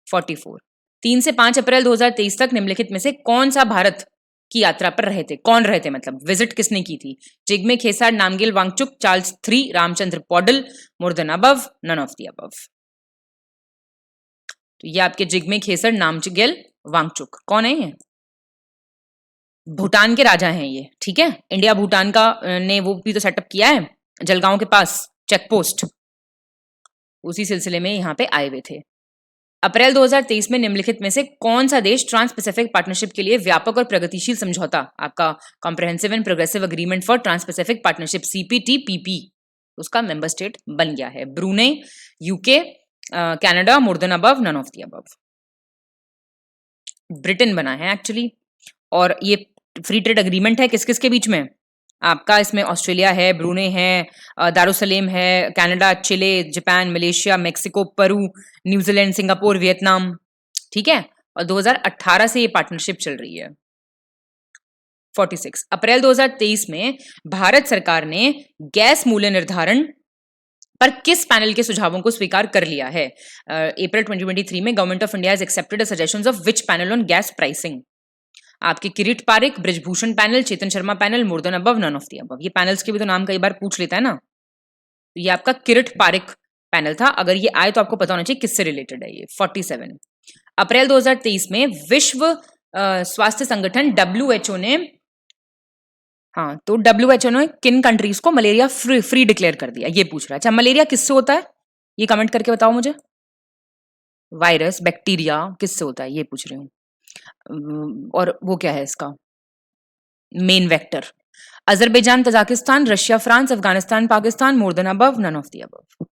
44 3 से 5 अप्रैल 2023 तक निम्नलिखित में से कौन सा भारत की यात्रा पर रहे थे? कौन रहे थे, मतलब विजिट किसने की थी? Jigme Khesar, Namgyel Wangchuck, Charles III, Ramchandra Paudel, more than above, none of the above. तो ये आपके जिग्मे खेसर, नामगिल वांगचुक कौन है? ये भूटान के राजा हैं ये, ठीक है। इंडिया भूटान का ने वो भी तो सेटअप किया है जलगांव के पास चेक पोस्ट, उसी सिलसिले में यहाँ पे आए हुए थे। अप्रैल 2023 में निम्नलिखित में से कौन सा देश ट्रांस पैसिफिक पार्टनरशिप के लिए व्यापक और प्रगतिशील समझौता, आपका comprehensive and progressive agreement for trans Pacific partnership CPTPP, उसका मेंबर स्टेट बन गया है? Brunei, UK, Canada, more than above, none of the above. Britain बना है एक्चुअली। और ये फ्री ट्रेड अग्रीमेंट है किस किस के बीच में? आपका इसमें ऑस्ट्रेलिया है, ब्रूनेई है, दारुसलेम है, Canada, Chile, Japan, Malaysia, Mexico, Peru, New Zealand, Singapore, Vietnam, ठीक है। और 2018 से ये पार्टनरशिप चल रही है। 46 अप्रैल 2023 में भारत सरकार ने गैस मूल्य निर्धारण पर किस पैनल के सुझावों को स्वीकार कर लिया है? अप्रैल 2023 में government of India has accepted the suggestions of which panel on gas pricing? आपके Kirit Parikh, Brijbhushan panel, Chetan Sharma panel, more than above, none of the above. ये पैनल्स के भी तो नाम कई बार पूछ लेता है ना। तो ये आपका किरीट पारिक पैनल था, अगर ये आए तो आपको पता होना चाहिए किससे रिलेटेड है ये। 47 अप्रैल 2023 में विश्व स्वास्थ्य संगठन WHO ने, हाँ, तो WHO ने किन कंट्रीज को मलेरिया फ्री डिक्लेयर कर दिया, ये पूछ रहा है। अच्छा, मलेरिया किससे होता है ये कमेंट करके बताओ मुझे। वायरस, बैक्टीरिया किससे होता है ये पूछ रही हूँ। और वो क्या है इसका main vector? Azerbaijan, Tajikistan, Russia, France, Afghanistan, Pakistan, more than above, none of the above.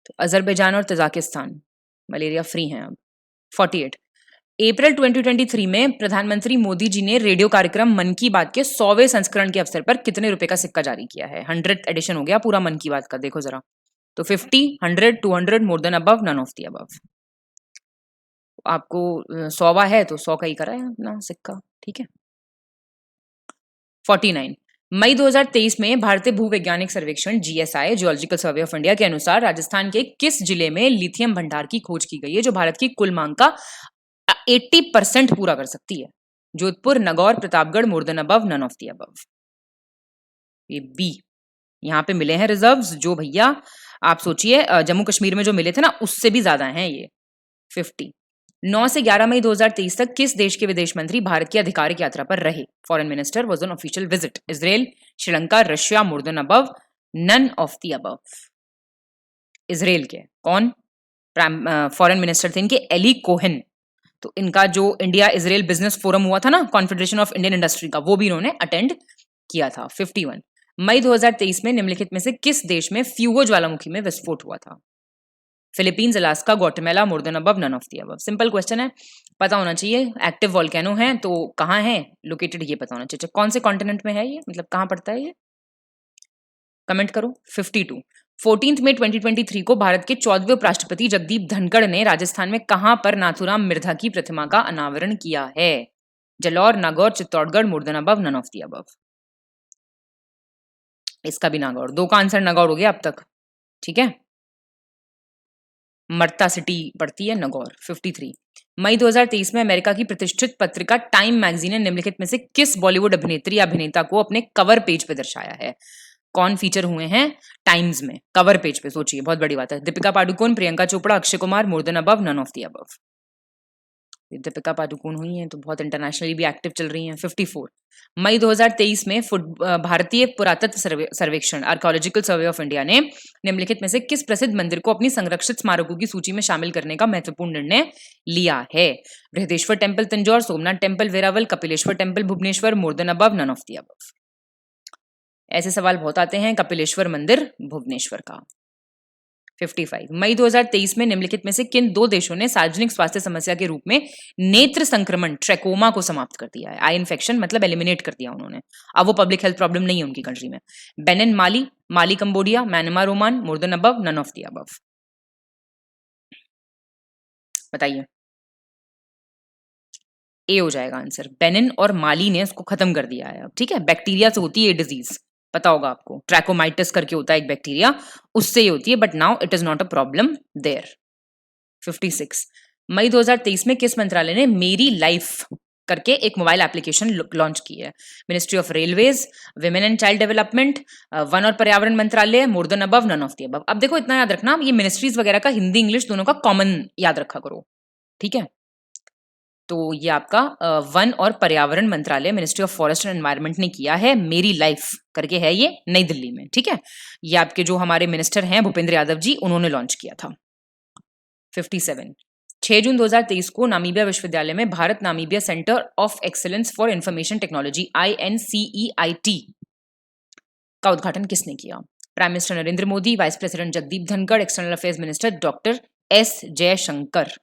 तो अजरबैजान और तजाकिस्तान मलेरिया फ्री हैं अब। 48 अप्रैल 2023 में प्रधानमंत्री मोदी जी ने रेडियो कार्यक्रम मन की बात के 100वें संस्करण के अवसर पर कितने रुपए का सिक्का जारी किया है? 100th एडिशन हो गया पूरा मन की बात का, देखो जरा। तो 50, 100, 200, more than above, none of the above. आपको 100वां है तो 100 का ही करा है अपना सिक्का, ठीक है। 49 मई 2023 में भारतीय भूवैज्ञानिक सर्वेक्षण GSI geological survey of India के अनुसार राजस्थान के किस जिले में लिथियम भंडार की खोज की गई है जो भारत की कुल मांग का 80% पूरा कर सकती है? Jodhpur, Nagaur, Pratapgarh, more than above, none of the above. B बी, यहाँ पे मिले हैं रिजर्व्स जो भैया आप सोचिए जम्मू कश्मीर में जो मिले थे ना उससे भी ज्यादा हैं ये 50। 9 से 11 मई 2023 तक किस देश के विदेश मंत्री भारत की आधिकारिक यात्रा पर रहे? Foreign minister was on official visit. Israel, Sri Lanka, Russia, more than above, none of the above. Israel के कौन फॉरेन मिनिस्टर थे? इनके एली कोहेन। तो इनका जो इंडिया इजराइल बिजनेस फोरम हुआ था ना कॉन्फेडरेशन ऑफ इंडियन इंडस्ट्री का, वो भी इन्होंने अटेंड किया था। 51। मई 2023 में निम्नलिखित में से किस देश में फ्यूगो ज्वालामुखी में विस्फोट हुआ था? Philippines, Alaska, Guatemala, more than above, none of the above. Simple question है, पता होना चाहिए। एक्टिव वॉल्केनो है तो कहाँ है लोकेटेड ये पता होना चाहिए। कौन से कॉन्टिनेंट में है ये, मतलब कहाँ पड़ता है ये, कमेंट करो। 52। 14 मई 2023 को भारत के 14वें उपराष्ट्रपति जगदीप धनखड़ ने राजस्थान में कहां पर नाथूराम मिर्धा की प्रतिमा का अनावरण किया है? Jalore, Nagaur, Chittorgarh, more than above, none of the above. इसका भी नागौर, 2 का आंसर नागौर हो गया अब तक, ठीक है। मर्ता सिटी पड़ती है नगौर। 53। मई 2023 में अमेरिका की प्रतिष्ठित पत्रिका टाइम मैगजीन ने निम्नलिखित में से किस बॉलीवुड अभिनेत्री या अभिनेता को अपने कवर पेज पे दर्शाया है? कौन फीचर हुए हैं टाइम्स में कवर पेज पे? सोचिए, बहुत बड़ी बात है। Deepika Padukone, Priyanka Chopra, Akshay Kumar, more than above, none of the above. Deepika Padukone हुई हैं तो बहुत इंटरनेशनली भी एक्टिव चल रही हैं। 54। मई 2023 में भारतीय पुरातत्व सर्वेक्षण आर्कियोलॉजिकल सर्वे ऑफ इंडिया ने निम्नलिखित में से किस प्रसिद्ध मंदिर को अपनी संरक्षित स्मारकों की सूची में शामिल करने का महत्वपूर्ण निर्णय लिया है? Brihadeeswarar temple Tanjore, Somnath temple Veraval, Kapileswar temple Bhubaneswar, more than above, none of the above. ऐसे सवाल बहुत आते हैं। कपिलेश्वर मंदिर भुवनेश्वर का। 55। मई 2023 में निम्नलिखित में से किन 2 देशों ने सार्वजनिक स्वास्थ्य समस्या के रूप में नेत्र संक्रमण ट्रैकोमा को समाप्त कर दिया है? आई इन्फेक्शन मतलब एलिमिनेट कर दिया उन्होंने, अब वो पब्लिक हेल्थ प्रॉब्लम नहीं है उनकी कंट्री में। Benin, Mali, Mali Cambodia, Myanmar, Oman, more than above, none of the above. बताइए, ए हो जाएगा आंसर। बेनिन और माली ने उसको खत्म कर दिया है अब, ठीक है। बैक्टीरिया से होती है ये डिजीज, पता होगा आपको, ट्रैकोमाइटिस करके होता है एक बैक्टीरिया, उससे ही होती है, but now it is not a problem there. 56। मई 2023 में किस मंत्रालय ने मेरी लाइफ करके एक मोबाइल एप्लीकेशन लॉन्च की है? Ministry of Railways, Women and Child Development, वन और पर्यावरण मंत्रालय, more than above, none of the above. अब देखो इतना याद रखना, ये मिनिस्ट्रीज वगैरह का हिंदी इंग्लिश दोनों का कॉमन याद रखा करो, ठीक है। तो ये आपका वन और पर्यावरण मंत्रालय, ministry of forest and environment ने किया है। मेरी लाइफ करके है ये, नई दिल्ली में, ठीक है। ये आपके जो हमारे मिनिस्टर हैं भूपेंद्र यादव जी, उन्होंने लॉन्च किया था। 57। 6 जून 2023 को नामीबिया विश्वविद्यालय में Bharat Namibia centre of excellence for information technology INCEIT का उद्घाटन किसने किया? Prime minister Narendra Modi, vice president Jagdeep Dhankhar, external affairs minister doctor S Jaishankar.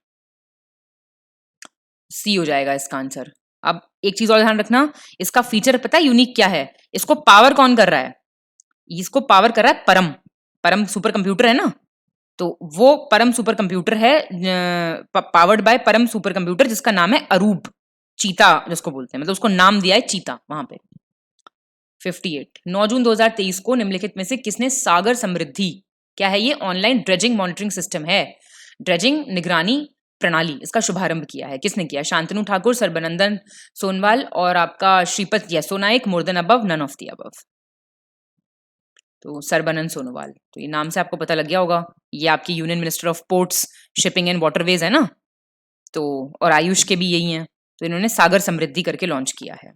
C हो जाएगा इसका आंसर। अब एक चीज और ध्यान रखना, इसका फीचर पता है यूनिक क्या है? इसको पावर कौन कर रहा है? इसको पावर कर रहा है परम सुपर कंप्यूटर है ना, तो वो परम सुपर कंप्यूटर है, पावर्ड बाय परम सुपर कंप्यूटर, जिसका नाम है अरूप, चीता जिसको बोलते हैं, मतलब उसको नाम दिया है चीता वहां पे। 58। 9 जून 2023 को निम्नलिखित में से किसने सागर समृद्धि, क्या है ये? ऑनलाइन ड्रेजिंग मॉनिटरिंग सिस्टम है, ड्रेजिंग निगरानी प्रणाली, इसका शुभारंभ किया है? किसने किया? शांतनु ठाकुर, सर्बानंदन सोनवाल और आपका Shripad Yesso Naik, more than above, none of the above. तो सर्बानंद सोनोवाल, तो ये नाम से आपको पता लग गया होगा, ये आपकी union minister of ports, shipping and waterways है ना, तो और आयुष के भी यही हैं, तो इन्होंने सागर समृद्धि करके लॉन्च किया है।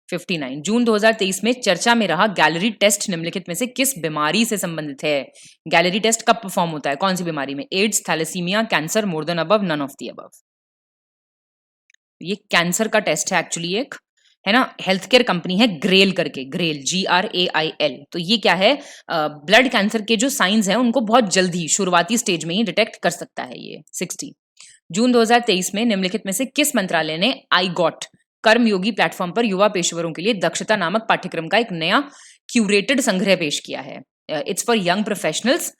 59। जून 2023 में चर्चा में रहा गैलरी टेस्ट निम्नलिखित में से किस बीमारी से संबंधित है? गैलरी टेस्ट कब परफॉर्म होता है, कौन सी बीमारी में? AIDS, thalassemia, cancer, more than above, none of the above. ये कैंसर का टेस्ट है एक्चुअली, एक है ना, हेल्थ केयर कंपनी है ग्रेल करके, ग्रेल GRAIL। तो ये क्या है? ब्लड कैंसर के जो साइंस हैं उनको बहुत जल्दी शुरुआती स्टेज में ही डिटेक्ट कर सकता है ये। 60। जून 2023 में निम्नलिखित में से किस मंत्रालय ने iGOT कर्मयोगी प्लेटफॉर्म पर युवा पेशेवरों के लिए दक्षता नामक पाठ्यक्रम का एक नया क्यूरेटेड संग्रह पेश किया है? It's for young professionals,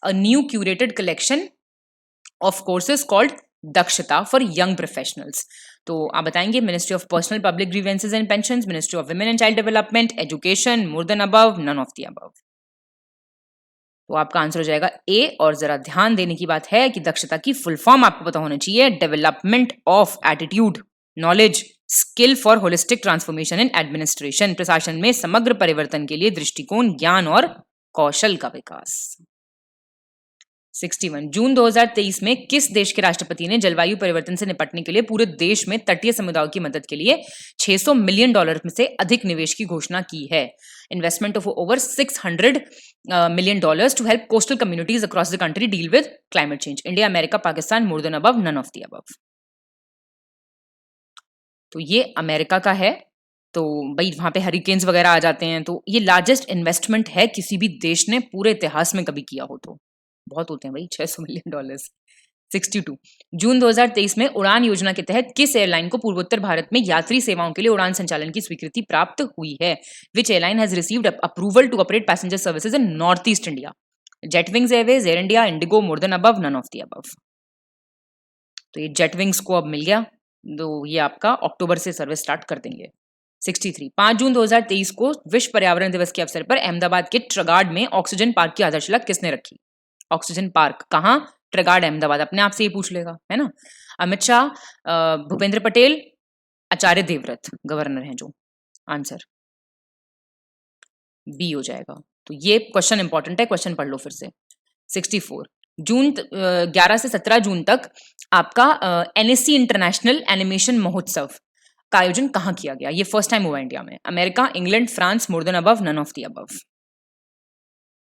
a new curated collection of courses called Dakshata for young professionals. तो आप बताएंगे Ministry of Personnel Public Grievances and Pensions, Ministry of Women and Child Development, education, more than above, none of the above. तो आपका आंसर हो जाएगा ए। और जरा ध्यान देने की बात है कि दक्षता की फुल फॉर्म आपको पता होना चाहिए, development of attitude, knowledge, skill for holistic transformation in administration, प्रशासन में समग्र परिवर्तन के लिए दृष्टिकोण, ज्ञान और कौशल का विकास। 61 जून 2023 में किस देश के राष्ट्रपति ने जलवायु परिवर्तन से निपटने के लिए पूरे देश में तटीय समुदायों की मदद के लिए $600 मिलियन में से अधिक निवेश की घोषणा की है? Investment of over $600 million to help coastal communities across the country deal with climate change. India, America, Pakistan, more than above, none of the above. तो ये अमेरिका का है। तो भाई वहां पे हरिकेन्स वगैरह आ जाते हैं, तो ये लार्जेस्ट इन्वेस्टमेंट है किसी भी देश ने पूरे इतिहास में कभी किया हो। तो बहुत होते हैं भाई, $600 मिलियन। 62 जून 2023 में उड़ान योजना के तहत किस एयरलाइन को पूर्वोत्तर भारत में यात्री सेवाओं के लिए उड़ान संचालन की स्वीकृति प्राप्त हुई है? Which airline has received approval to operate passenger services in north east India? Jetwings Airways, Air India, IndiGo, more than above, none of the above. तो ये जेटविंग्स को अब मिल गया, तो ये आपका अक्टूबर से सर्विस स्टार्ट कर देंगे। 63 5 जून 2023 को विश्व पर्यावरण दिवस के अवसर पर अहमदाबाद के ट्रगार्ड में ऑक्सीजन पार्क की आधारशिला किसने रखी? ऑक्सीजन पार्क कहाँ? ट्रगार्ड, अहमदाबाद। अपने आप से ही पूछ लेगा, है ना। अमित शाह, भूपेंद्र पटेल, आचार्य देवव्रत गवर्नर हैं जो। आंसर बी हो जाएगा। तो ये क्वेश्चन इंपॉर्टेंट है, क्वेश्चन पढ़ लो फिर से। 64 जून 11 से 17 जून तक आपका एनएससी इंटरनेशनल एनिमेशन महोत्सव का आयोजन कहाँ किया गया? ये फर्स्ट टाइम हुआ इंडिया में। America, England, France, more than above, none of the above.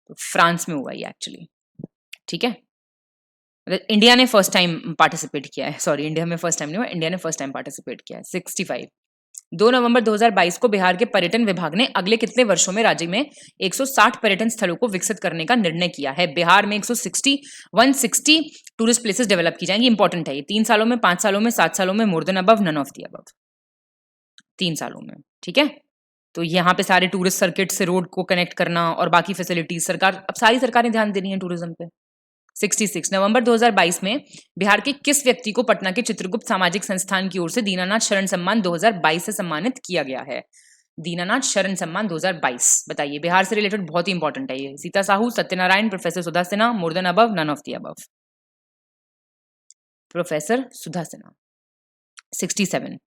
तो फ्रांस में हुआ ये एक्चुअली, ठीक है। इंडिया ने फर्स्ट टाइम पार्टिसिपेट किया है, सॉरी इंडिया में फर्स्ट टाइम नहीं हुआ, इंडिया ने फर्स्ट टाइम पार्टिसिपेट किया है। 65 2 नवंबर 2022 को बिहार के पर्यटन विभाग ने अगले कितने वर्षों में राज्य में 160 पर्यटन स्थलों को विकसित करने का निर्णय किया है? बिहार में 160 टूरिस्ट प्लेसेस डेवलप की जाएंगी। इंपॉर्टेंट है ये। 3 सालों में, 5 सालों में, 7 सालों में, more than above, none of the above. 3 सालों में, ठीक है। तो यहाँ पे सारे टूरिस्ट सर्किट से रोड को कनेक्ट करना और बाकी फैसिलिटीज सरकार, अब सारी सरकारें ध्यान दे रही है टूरिज्म पे। 66 नवंबर 2022 में बिहार के किस व्यक्ति को पटना के चित्रगुप्त सामाजिक संस्थान की ओर से दीनानाथ शरण सम्मान 2022 से सम्मानित किया गया है? दीनानाथ शरण सम्मान 2022, बताइए। बिहार से रिलेटेड बहुत ही इंपॉर्टेंट है ये। Sita Sahu, Satyanarayan, professor Sudha Sinha, more than above, none of the above. Professor Sudha Sinha. 67,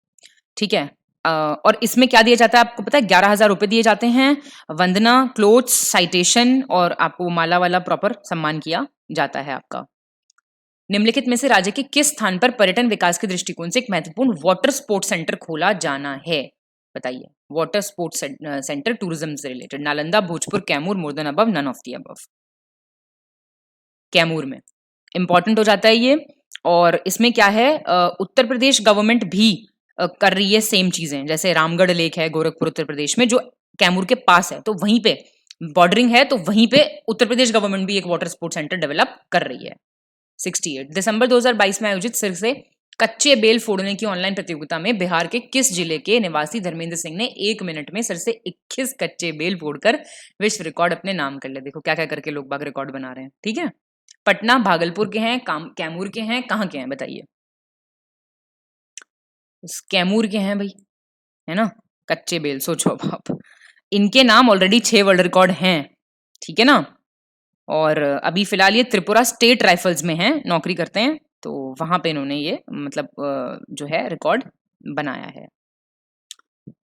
ठीक है। और इसमें क्या दिया जाता है आपको पता है? 11,000 रुपए दिए जाते हैं, वंदना, क्लोथ्स, साइटेशन, और आपको माला वाला प्रॉपर सम्मान किया जाता है आपका। निम्नलिखित में से राज्य के किस स्थान पर पर्यटन विकास के दृष्टिकोण से एक महत्वपूर्ण वाटर स्पोर्ट्स सेंटर खोला जाना है? बताइए। वाटर स्पोर्ट्स सेंटर टूरिज्म से related. Nalanda, Bhojpur, Kaimur, more than above, none of the above. Kaimur में इंपॉर्टेंट हो जाता है ये। और इसमें क्या है, उत्तर प्रदेश गवर्नमेंट भी कर रही है सेम चीजें। जैसे रामगढ़ लेक है गोरखपुर उत्तर प्रदेश में, जो कैमूर के पास है, तो वहीं पे बॉर्डरिंग है, तो वहीं पे उत्तर प्रदेश गवर्नमेंट भी एक वाटर स्पोर्ट्स सेंटर डेवलप कर रही है। 68 दिसंबर 2022 में आयोजित सिर से कच्चे बेल फोड़ने की ऑनलाइन प्रतियोगिता में बिहार के किस जिले के निवासी धर्मेंद्र सिंह ने 1 मिनट में सिर से 21 कच्चे बेल फोड़कर विश्व रिकॉर्ड अपने नाम कर लिया? देखो क्या क्या करके लोग बाग रिकॉर्ड बना रहे हैं, ठीक है। पटना, भागलपुर के हैं, कैमूर के हैं, कहाँ के हैं बताइए। कैमूर के हैं भाई, है ना। कच्चे बेल, सोचो अब आप, इनके नाम ऑलरेडी 6 वर्ल्ड रिकॉर्ड हैं, ठीक है ना। और अभी फिलहाल ये त्रिपुरा स्टेट राइफल्स में हैं, नौकरी करते हैं, तो वहां पे इन्होंने ये मतलब जो है रिकॉर्ड बनाया है।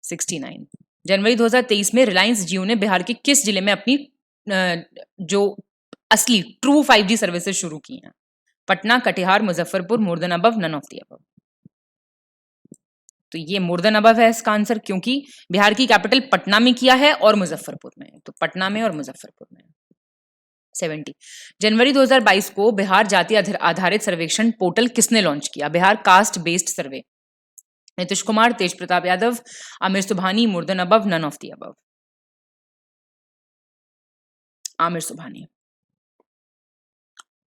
69 जनवरी 2023 में रिलायंस जियो ने बिहार के किस जिले में अपनी जो असली ट्रू 5G सर्विसेज शुरू की हैं? Patna, Katihar, Muzaffarpur, more than above, none of the above. तो ये मोर देन अबव है इसका आंसर, क्योंकि बिहार की कैपिटल पटना में किया है और मुजफ्फरपुर में, तो पटना में और मुजफ्फरपुर में। 70 जनवरी 2022 को बिहार जाति आधारित सर्वेक्षण पोर्टल किसने लॉन्च किया? Bihar caste based survey. Nitish Kumar, Tej Pratap Yadav, Aamir Subhani, more than above, none of the above. Aamir Subhani.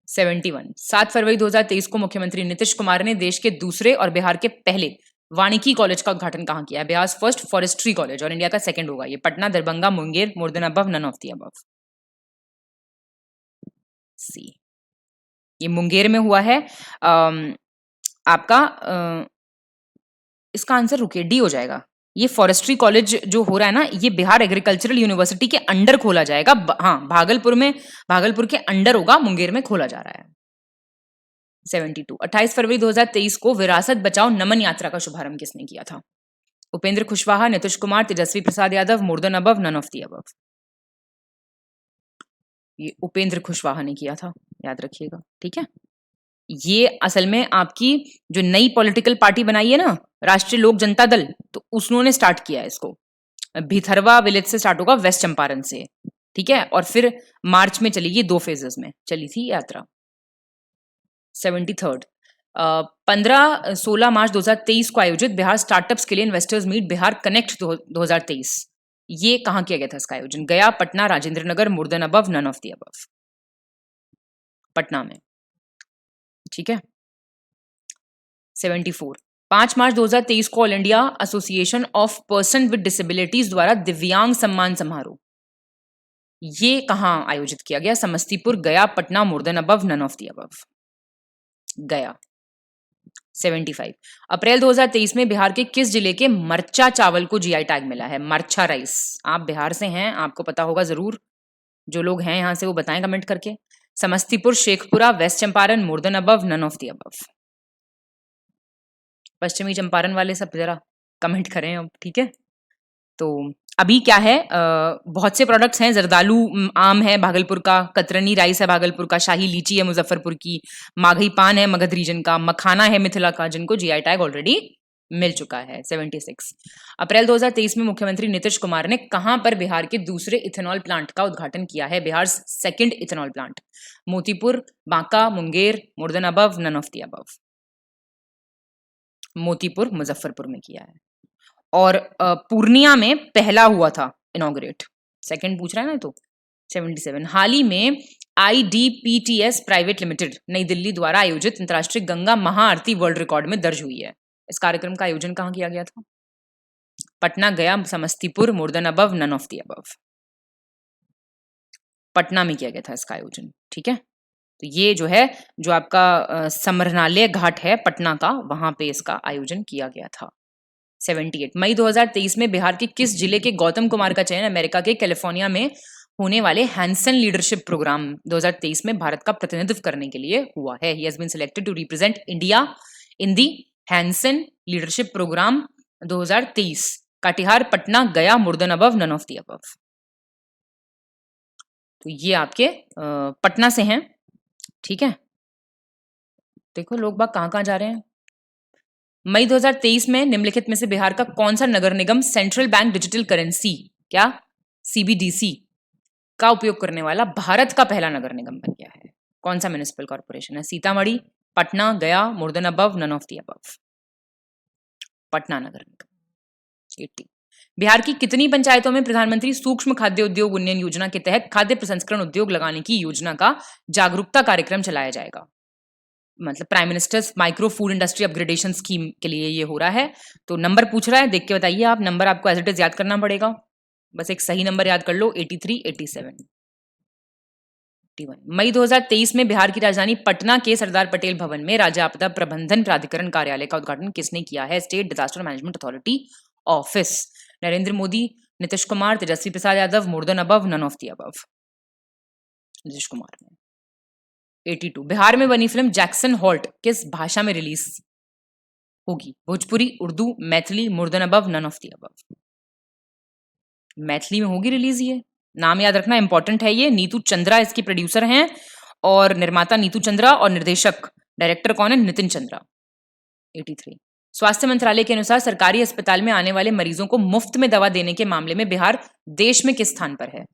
71 7 फरवरी 2023 को मुख्यमंत्री नीतीश कुमार ने देश के दूसरे और बिहार के पहले वानिकी कॉलेज का उद्घाटन कहाँ किया? बिहार फर्स्ट फॉरेस्ट्री कॉलेज, और इंडिया का सेकंड होगा ये। Patna, Darbhanga, Munger, more than above, none of the above. C, ये मुंगेर में हुआ है। आपका इसका आंसर रुकिए डी हो जाएगा। ये फॉरेस्ट्री कॉलेज जो हो रहा है ना, ये बिहार एग्रीकल्चरल यूनिवर्सिटी के अंडर खोला जाएगा। हाँ, भागलपुर के अंडर होगा, मुंगेर में खोला जा रहा है। 72 28 फरवरी 2023 को विरासत बचाओ नमन यात्रा का शुभारंभ किसने किया था? Upendra Kushwaha, Nitish Kumar, Tejashwi Prasad Yadav, more than above, none of the above. ये उपेंद्र कुशवाहा ने किया था, याद रखिएगा, ठीक है। ये असल में आपकी जो नई पॉलिटिकल पार्टी बनाई है ना, राष्ट्रीय लोक जनता दल, तो उन्होंने स्टार्ट किया है इसको। भिथरवा विलेज से स्टार्ट होगा, वेस्ट चंपारण से, ठीक है, और फिर मार्च में चलेगी, 2 फेजेस में चली थी यात्रा। 73 15-16 मार्च 2023 को आयोजित बिहार स्टार्टअप्स के लिए इन्वेस्टर्स मीट बिहार कनेक्ट 2023, ये कहाँ किया गया था इसका आयोजन? Gaya, Patna, Rajendra Nagar, more than above, none of the above. Patna में, ठीक है। 74 5 मार्च 2023 को all India association of person with disabilities द्वारा दिव्यांग सम्मान समारोह, ये कहां आयोजित किया गया? Samastipur, Gaya, Patna, more than above, none of the above. Gaya. 75 अप्रैल 2023 में बिहार के किस जिले के मरचा चावल को जीआई टैग मिला है? मरचा राइस। आप बिहार से हैं, आपको पता होगा जरूर, जो लोग हैं यहां से वो बताएं कमेंट करके। Samastipur, Sheikhpura, west Champaran, more than above, none of the above. पश्चिमी चंपारण वाले सब जरा कमेंट करें अब, ठीक है। तो अभी क्या है, बहुत से प्रोडक्ट्स हैं। जरदालू आम है भागलपुर का, कतरनी राइस है भागलपुर का, शाही लीची है मुजफ्फरपुर की, माघई पान है मगध रीजन का, मखाना है मिथिला का, जिनको जीआई टैग ऑलरेडी मिल चुका है। 76 अप्रैल 2023 में मुख्यमंत्री नीतीश कुमार ने कहां पर बिहार के दूसरे इथेनॉल प्लांट का उद्घाटन किया है? Bihar second ethanol plant. Motipur, Banka, Munger, more than above, none of the above. Motipur Muzaffarpur में किया है। और पूर्णिया में पहला हुआ था इनॉग्रेट, सेकंड पूछ रहा है ना तो। 77 हाल ही में IDPTS प्राइवेट लिमिटेड नई दिल्ली द्वारा आयोजित अंतर्राष्ट्रीय गंगा महाआरती वर्ल्ड रिकॉर्ड में दर्ज हुई है। इस कार्यक्रम का आयोजन कहाँ किया गया था? Patna, Gaya, Samastipur, more than above, none of the above. Patna में किया गया था इसका आयोजन, ठीक है। तो ये जो है, जो आपका समरनालय घाट है पटना का, वहां पे इसका आयोजन किया गया था। 78 मई 2023 में बिहार के किस जिले के गौतम कुमार का चयन अमेरिका के कैलिफोर्निया में होने वाले हैंसन लीडरशिप प्रोग्राम 2023 में भारत का प्रतिनिधित्व करने के लिए हुआ है? He has been selected to represent India in the Hanson leadership programme 2023। Katihar, Patna, Gaya, more than above, none of the above. तो ये आपके पटना से हैं, ठीक है। देखो लोग बाग कहां कहां जा रहे हैं। मई 2023 में निम्नलिखित में से बिहार का कौन सा नगर निगम सेंट्रल बैंक डिजिटल करेंसी, क्या CBDC का उपयोग करने वाला भारत का पहला नगर निगम बन गया है? कौन सा म्युनिसिपल कॉर्पोरेशन है? Sitamarhi, Patna, Gaya, more than above, none of the above. Patna Nagar Nigam. 80 Bihar की कितनी पंचायतों में प्रधानमंत्री सूक्ष्म खाद्य उद्योग उन्नयन योजना के तहत खाद्य प्रसंस्करण उद्योग लगाने की योजना का जागरूकता कार्यक्रम चलाया जाएगा? मतलब prime ministers micro food industry upgradation scheme के लिए ये हो रहा है। तो नंबर पूछ रहा है, देख के बताइए आप। नंबर आपको एज इट इज याद करना पड़ेगा, बस एक सही नंबर याद कर लो। 83, 87, 81। मई 2023 में बिहार की राजधानी पटना के सरदार पटेल भवन में राज्य आपदा प्रबंधन प्राधिकरण कार्यालय का उद्घाटन किसने किया है? State disaster management authority office. Narendra Modi, Nitish Kumar, Tejashwi Prasad Yadav, more than above, none of the above. Nitish Kumar ने। 82 बिहार में बनी फिल्म जैक्सन हॉल्ट किस भाषा में रिलीज होगी? Bhojpuri, Urdu, Maithili, more than above, none of the above. Maithili में होगी रिलीज। ये नाम याद रखना, इंपॉर्टेंट है ये। नीतू चंद्रा इसकी प्रोड्यूसर हैं, और निर्माता नीतू चंद्रा, और निर्देशक डायरेक्टर कौन है? नितिन चंद्रा। 83 स्वास्थ्य मंत्रालय के अनुसार सरकारी अस्पताल में आने वाले मरीजों को मुफ्त में दवा देने के मामले में बिहार देश में किस स्थान पर है?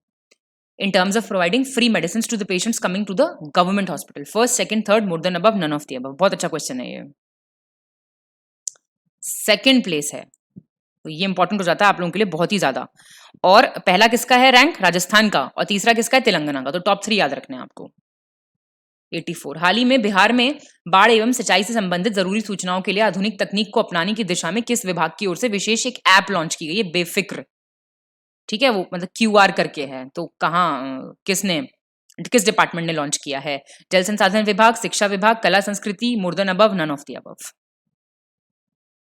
In terms of providing free medicines to the patients coming to the government hospital. First, second, third, more than above, none of the above. बहुत अच्छा क्वेश्चन है ये। सेकंड प्लेस है, तो ये इंपॉर्टेंट हो जाता है आप लोगों के लिए बहुत ही ज्यादा। और पहला किसका है रैंक? राजस्थान का। और तीसरा किसका है? तेलंगाना का। तो टॉप 3 याद रखने हैं आपको। 84 हाल ही में बिहार में बाढ़ एवं सिंचाई से संबंधित जरूरी सूचनाओं के लिए आधुनिक तकनीक को अपनाने की दिशा में किस विभाग की ओर से विशेष एक ऐप लॉन्च की गई है? बेफिक्र, ठीक है। वो मतलब QR करके है। तो कहाँ, किसने, किस डिपार्टमेंट ने लॉन्च किया है? जल संसाधन विभाग, शिक्षा विभाग, कला संस्कृति, more than above, none of the above.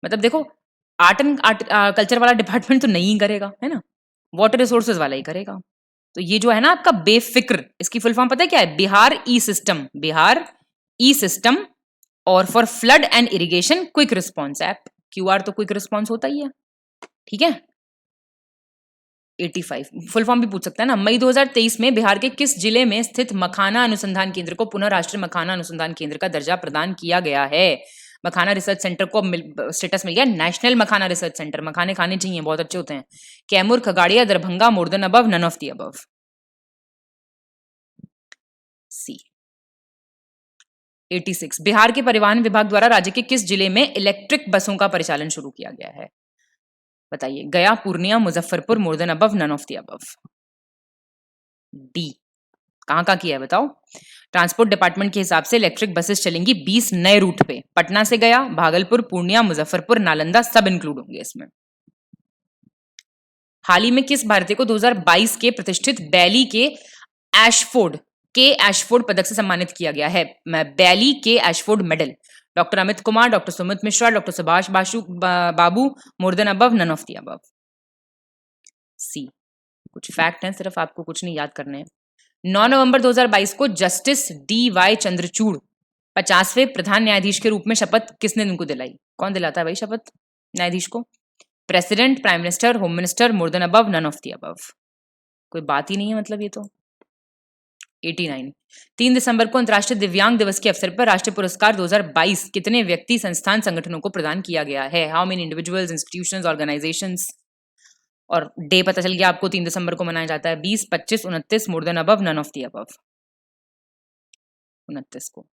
मतलब देखो आर्ट एंड कल्चर वाला डिपार्टमेंट तो नहीं करेगा, है ना, वाटर रिसोर्सेज वाला ही करेगा। तो ये जो है ना आपका बेफिक्र, इसकी फुल फॉर्म पता है क्या है? बिहार ई सिस्टम, बिहार ई सिस्टम, और for flood and irrigation quick response app. QR तो क्विक रिस्पॉन्स होता ही है, ठीक है। 85 फुल फॉर्म भी पूछ सकता है ना। मई 2023 में बिहार के किस जिले में स्थित मखाना अनुसंधान केंद्र को पुनः राष्ट्रीय मखाना अनुसंधान केंद्र का दर्जा प्रदान किया गया है? मखाना रिसर्च सेंटर को स्टेटस मिल गया नेशनल मखाना रिसर्च सेंटर। मखाने खाने चाहिए, बहुत अच्छे होते हैं। Kaimur, Khagaria, Darbhanga, more than above, none of the above. C. 86 Bihar के परिवहन विभाग द्वारा राज्य के किस जिले में इलेक्ट्रिक बसों का परिचालन शुरू किया गया है? बताइए। Gaya, Purnia, Muzaffarpur, more than above, none of the above. D. कहां किया है बताओ? ट्रांसपोर्ट डिपार्टमेंट के हिसाब से इलेक्ट्रिक बसेस चलेंगी 20 नए रूट पे। पटना से गया, भागलपुर, पूर्णिया, मुजफ्फरपुर, नालंदा सब इंक्लूड होंगे इसमें। हाल ही में किस भारतीय को 2022 के प्रतिष्ठित बैली के एशफोर्ड पदक से सम्मानित किया गया है? Bailey K Ashford medal. Doctor Amit Kumar, doctor Sumit Mishra, doctor Subhash Babu, more than above, none of the above. C. कुछ फैक्ट हैं, सिर्फ आपको कुछ नहीं याद करने हैं। 9 नवंबर 2022 को जस्टिस डी.वाई. चंद्रचूड़ 50वें प्रधान न्यायाधीश के रूप में शपथ किसने उनको दिलाई? कौन दिलाता है भाई शपथ न्यायाधीश को? President, prime minister, home minister, more than above, none of the above. कोई बात ही नहीं है मतलब ये तो। 89 3 दिसंबर को अंतर्राष्ट्रीय दिव्यांग दिवस के अवसर पर राष्ट्रीय पुरस्कार 2022 कितने व्यक्ति, संस्थान, संगठनों को प्रदान किया गया है? How many individuals, institutions, organisations? और डे पता चल गया आपको, 3 दिसंबर को मनाया जाता है। 20, 25, 29, more than above, none of the above. 29 को।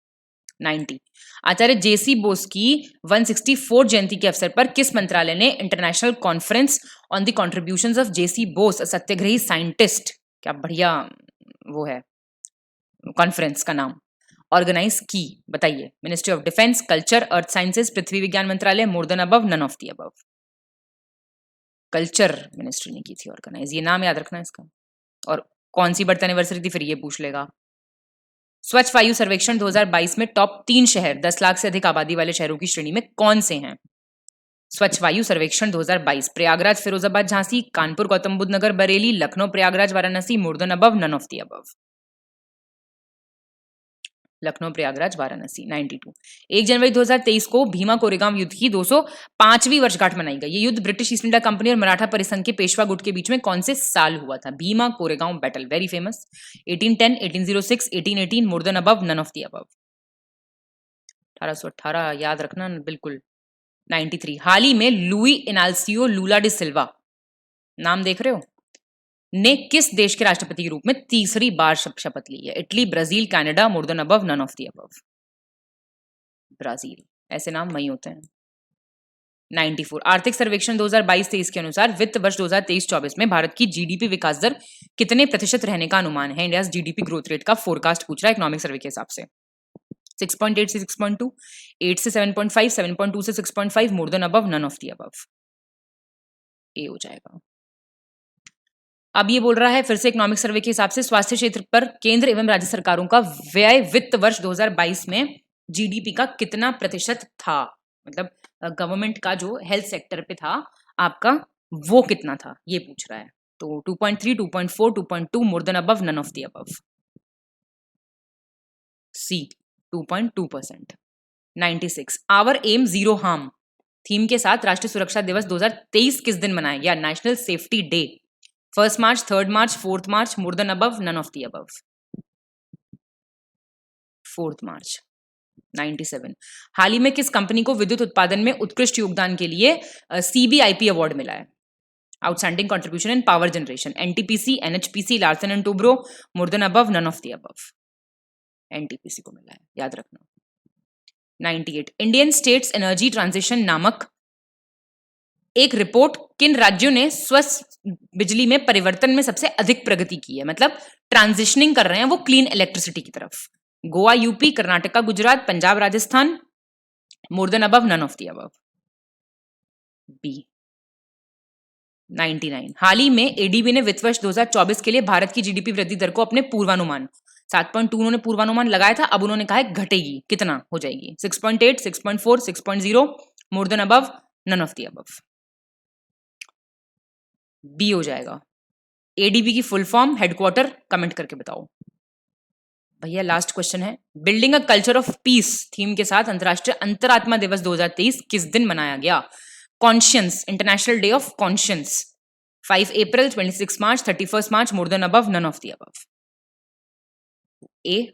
90 आचार्य जेसी बोस की 164 जयंती के अवसर पर किस मंत्रालय ने international conference on the contributions of J C Bose Satyagrahi scientist, क्या बढ़िया वो है कॉन्फ्रेंस का नाम, ऑर्गेनाइज की? बताइए। Ministry of defence, culture, earth sciences, पृथ्वी विज्ञान मंत्रालय, more than above, none of the above. Culture ministry ने की थी ऑर्गेनाइज, ये नाम याद रखना इसका। और कौन सी बर्थ एनिवर्सरी थी फिर ये पूछ लेगा। स्वच्छ वायु सर्वेक्षण 2022 में टॉप 3 शहर 10 लाख से अधिक आबादी वाले शहरों की श्रेणी में कौन से हैं? स्वच्छ वायु सर्वेक्षण 2022 Prayagraj, Firozabad, Jhansi, Kanpur, Gautam Buddh Nagar, Bareilly, Lucknow, Prayagraj, Varanasi, more than above, none of the above. Lucknow, Prayagraj, Varanasi. 92 1 जनवरी 2023 को भीमा कोरेगांव युद्ध की 205वीं वर्षगांठ मनाई गई। ये युद्ध ब्रिटिश ईस्ट इंडिया कंपनी और मराठा परिसंघ के पेशवा गुट के बीच में कौन से साल हुआ था? Bhima Koregaon battle, very famous. 1810, 1806, 1818, more than above, none of the above. 1818 याद रखना बिल्कुल। 93 हाल ही में लुई इनाल्सियो लूला डि सिल्वा, नाम देख रहे हो, ने किस देश के राष्ट्रपति के रूप में तीसरी बार शपथ ली है? Italy, Brazil, Canada, more than above, none of the above. Brazil, ऐसे नाम वही होते हैं। 94 आर्थिक सर्वेक्षण 2022-23 के अनुसार वित्त वर्ष 2023-24 में भारत की जीडीपी विकास दर कितने प्रतिशत रहने का अनुमान है? इंडिया जीडीपी ग्रोथ रेट का फोरकास्ट पूछ रहा है इकोनॉमिक सर्वे के हिसाब से। 6.8 से 6.2, 8 से 7.5, 7.2 से 6.5, more than above, none of the above. A हो जाएगा। अब ये बोल रहा है फिर से इकोनॉमिक सर्वे के हिसाब से स्वास्थ्य क्षेत्र पर केंद्र एवं राज्य सरकारों का व्यय वित्त वर्ष 2022 में जीडीपी का कितना प्रतिशत था? मतलब गवर्नमेंट का जो हेल्थ सेक्टर पे था आपका वो कितना था ये पूछ रहा है। तो 2.3, 2.4, 2.2, more than above, none of the above. C 2.2%। 96 our aim zero harm theme के साथ राष्ट्रीय सुरक्षा दिवस 2023 किस दिन मनाया गया? National safety day. 1 मार्च, 3 मार्च, 4 मार्च, more than above, none of the above. 4 मार्च। 97 हाल ही में किस कंपनी को विद्युत उत्पादन में उत्कृष्ट योगदान के लिए CBIP अवार्ड मिला है? Outstanding contribution in power generation. NTPC, NHPC, Larsen and Toubro, more than above, none of the above. NTPC को मिला है, याद रखना। 98 इंडियन स्टेट्स एनर्जी ट्रांजिशन नामक एक रिपोर्ट किन राज्यों ने स्वच्छ बिजली में परिवर्तन में सबसे अधिक प्रगति की है? मतलब ट्रांजिशनिंग कर रहे हैं वो क्लीन इलेक्ट्रिसिटी की तरफ। Goa, UP, Karnataka, Gujarat, Punjab, Rajasthan, more than above, none of the above. B. 99 हाल ही में एडीबी ने वित्त वर्ष 2024 के लिए भारत की जीडीपी वृद्धि दर को अपने पूर्वानुमान 7.2 उन्होंने पूर्वानुमान लगाया था, अब उन्होंने कहा है घटेगी, कितना हो जाएगी? 6.8, 6.4, 6.0, more than above, none of the above. B हो जाएगा। एडीबी की फुल फॉर्म, हेडक्वार्टर, कमेंट करके बताओ भैया। लास्ट क्वेश्चन है, building a culture of peace theme के साथ अंतरराष्ट्रीय अंतरात्मा दिवस 2023 किस दिन मनाया गया? Conscience, international day of conscience, 5 April, 26 March, 31 March, more than above, none of the above. A.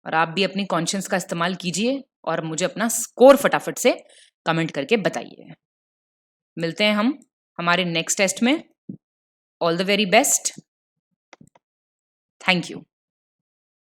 और आप भी अपनी कॉन्शियंस का इस्तेमाल कीजिए और मुझे अपना स्कोर फटाफट से कमेंट करके बताइए। मिलते हैं हम हमारे नेक्स्ट टेस्ट में। All the very best. Thank you.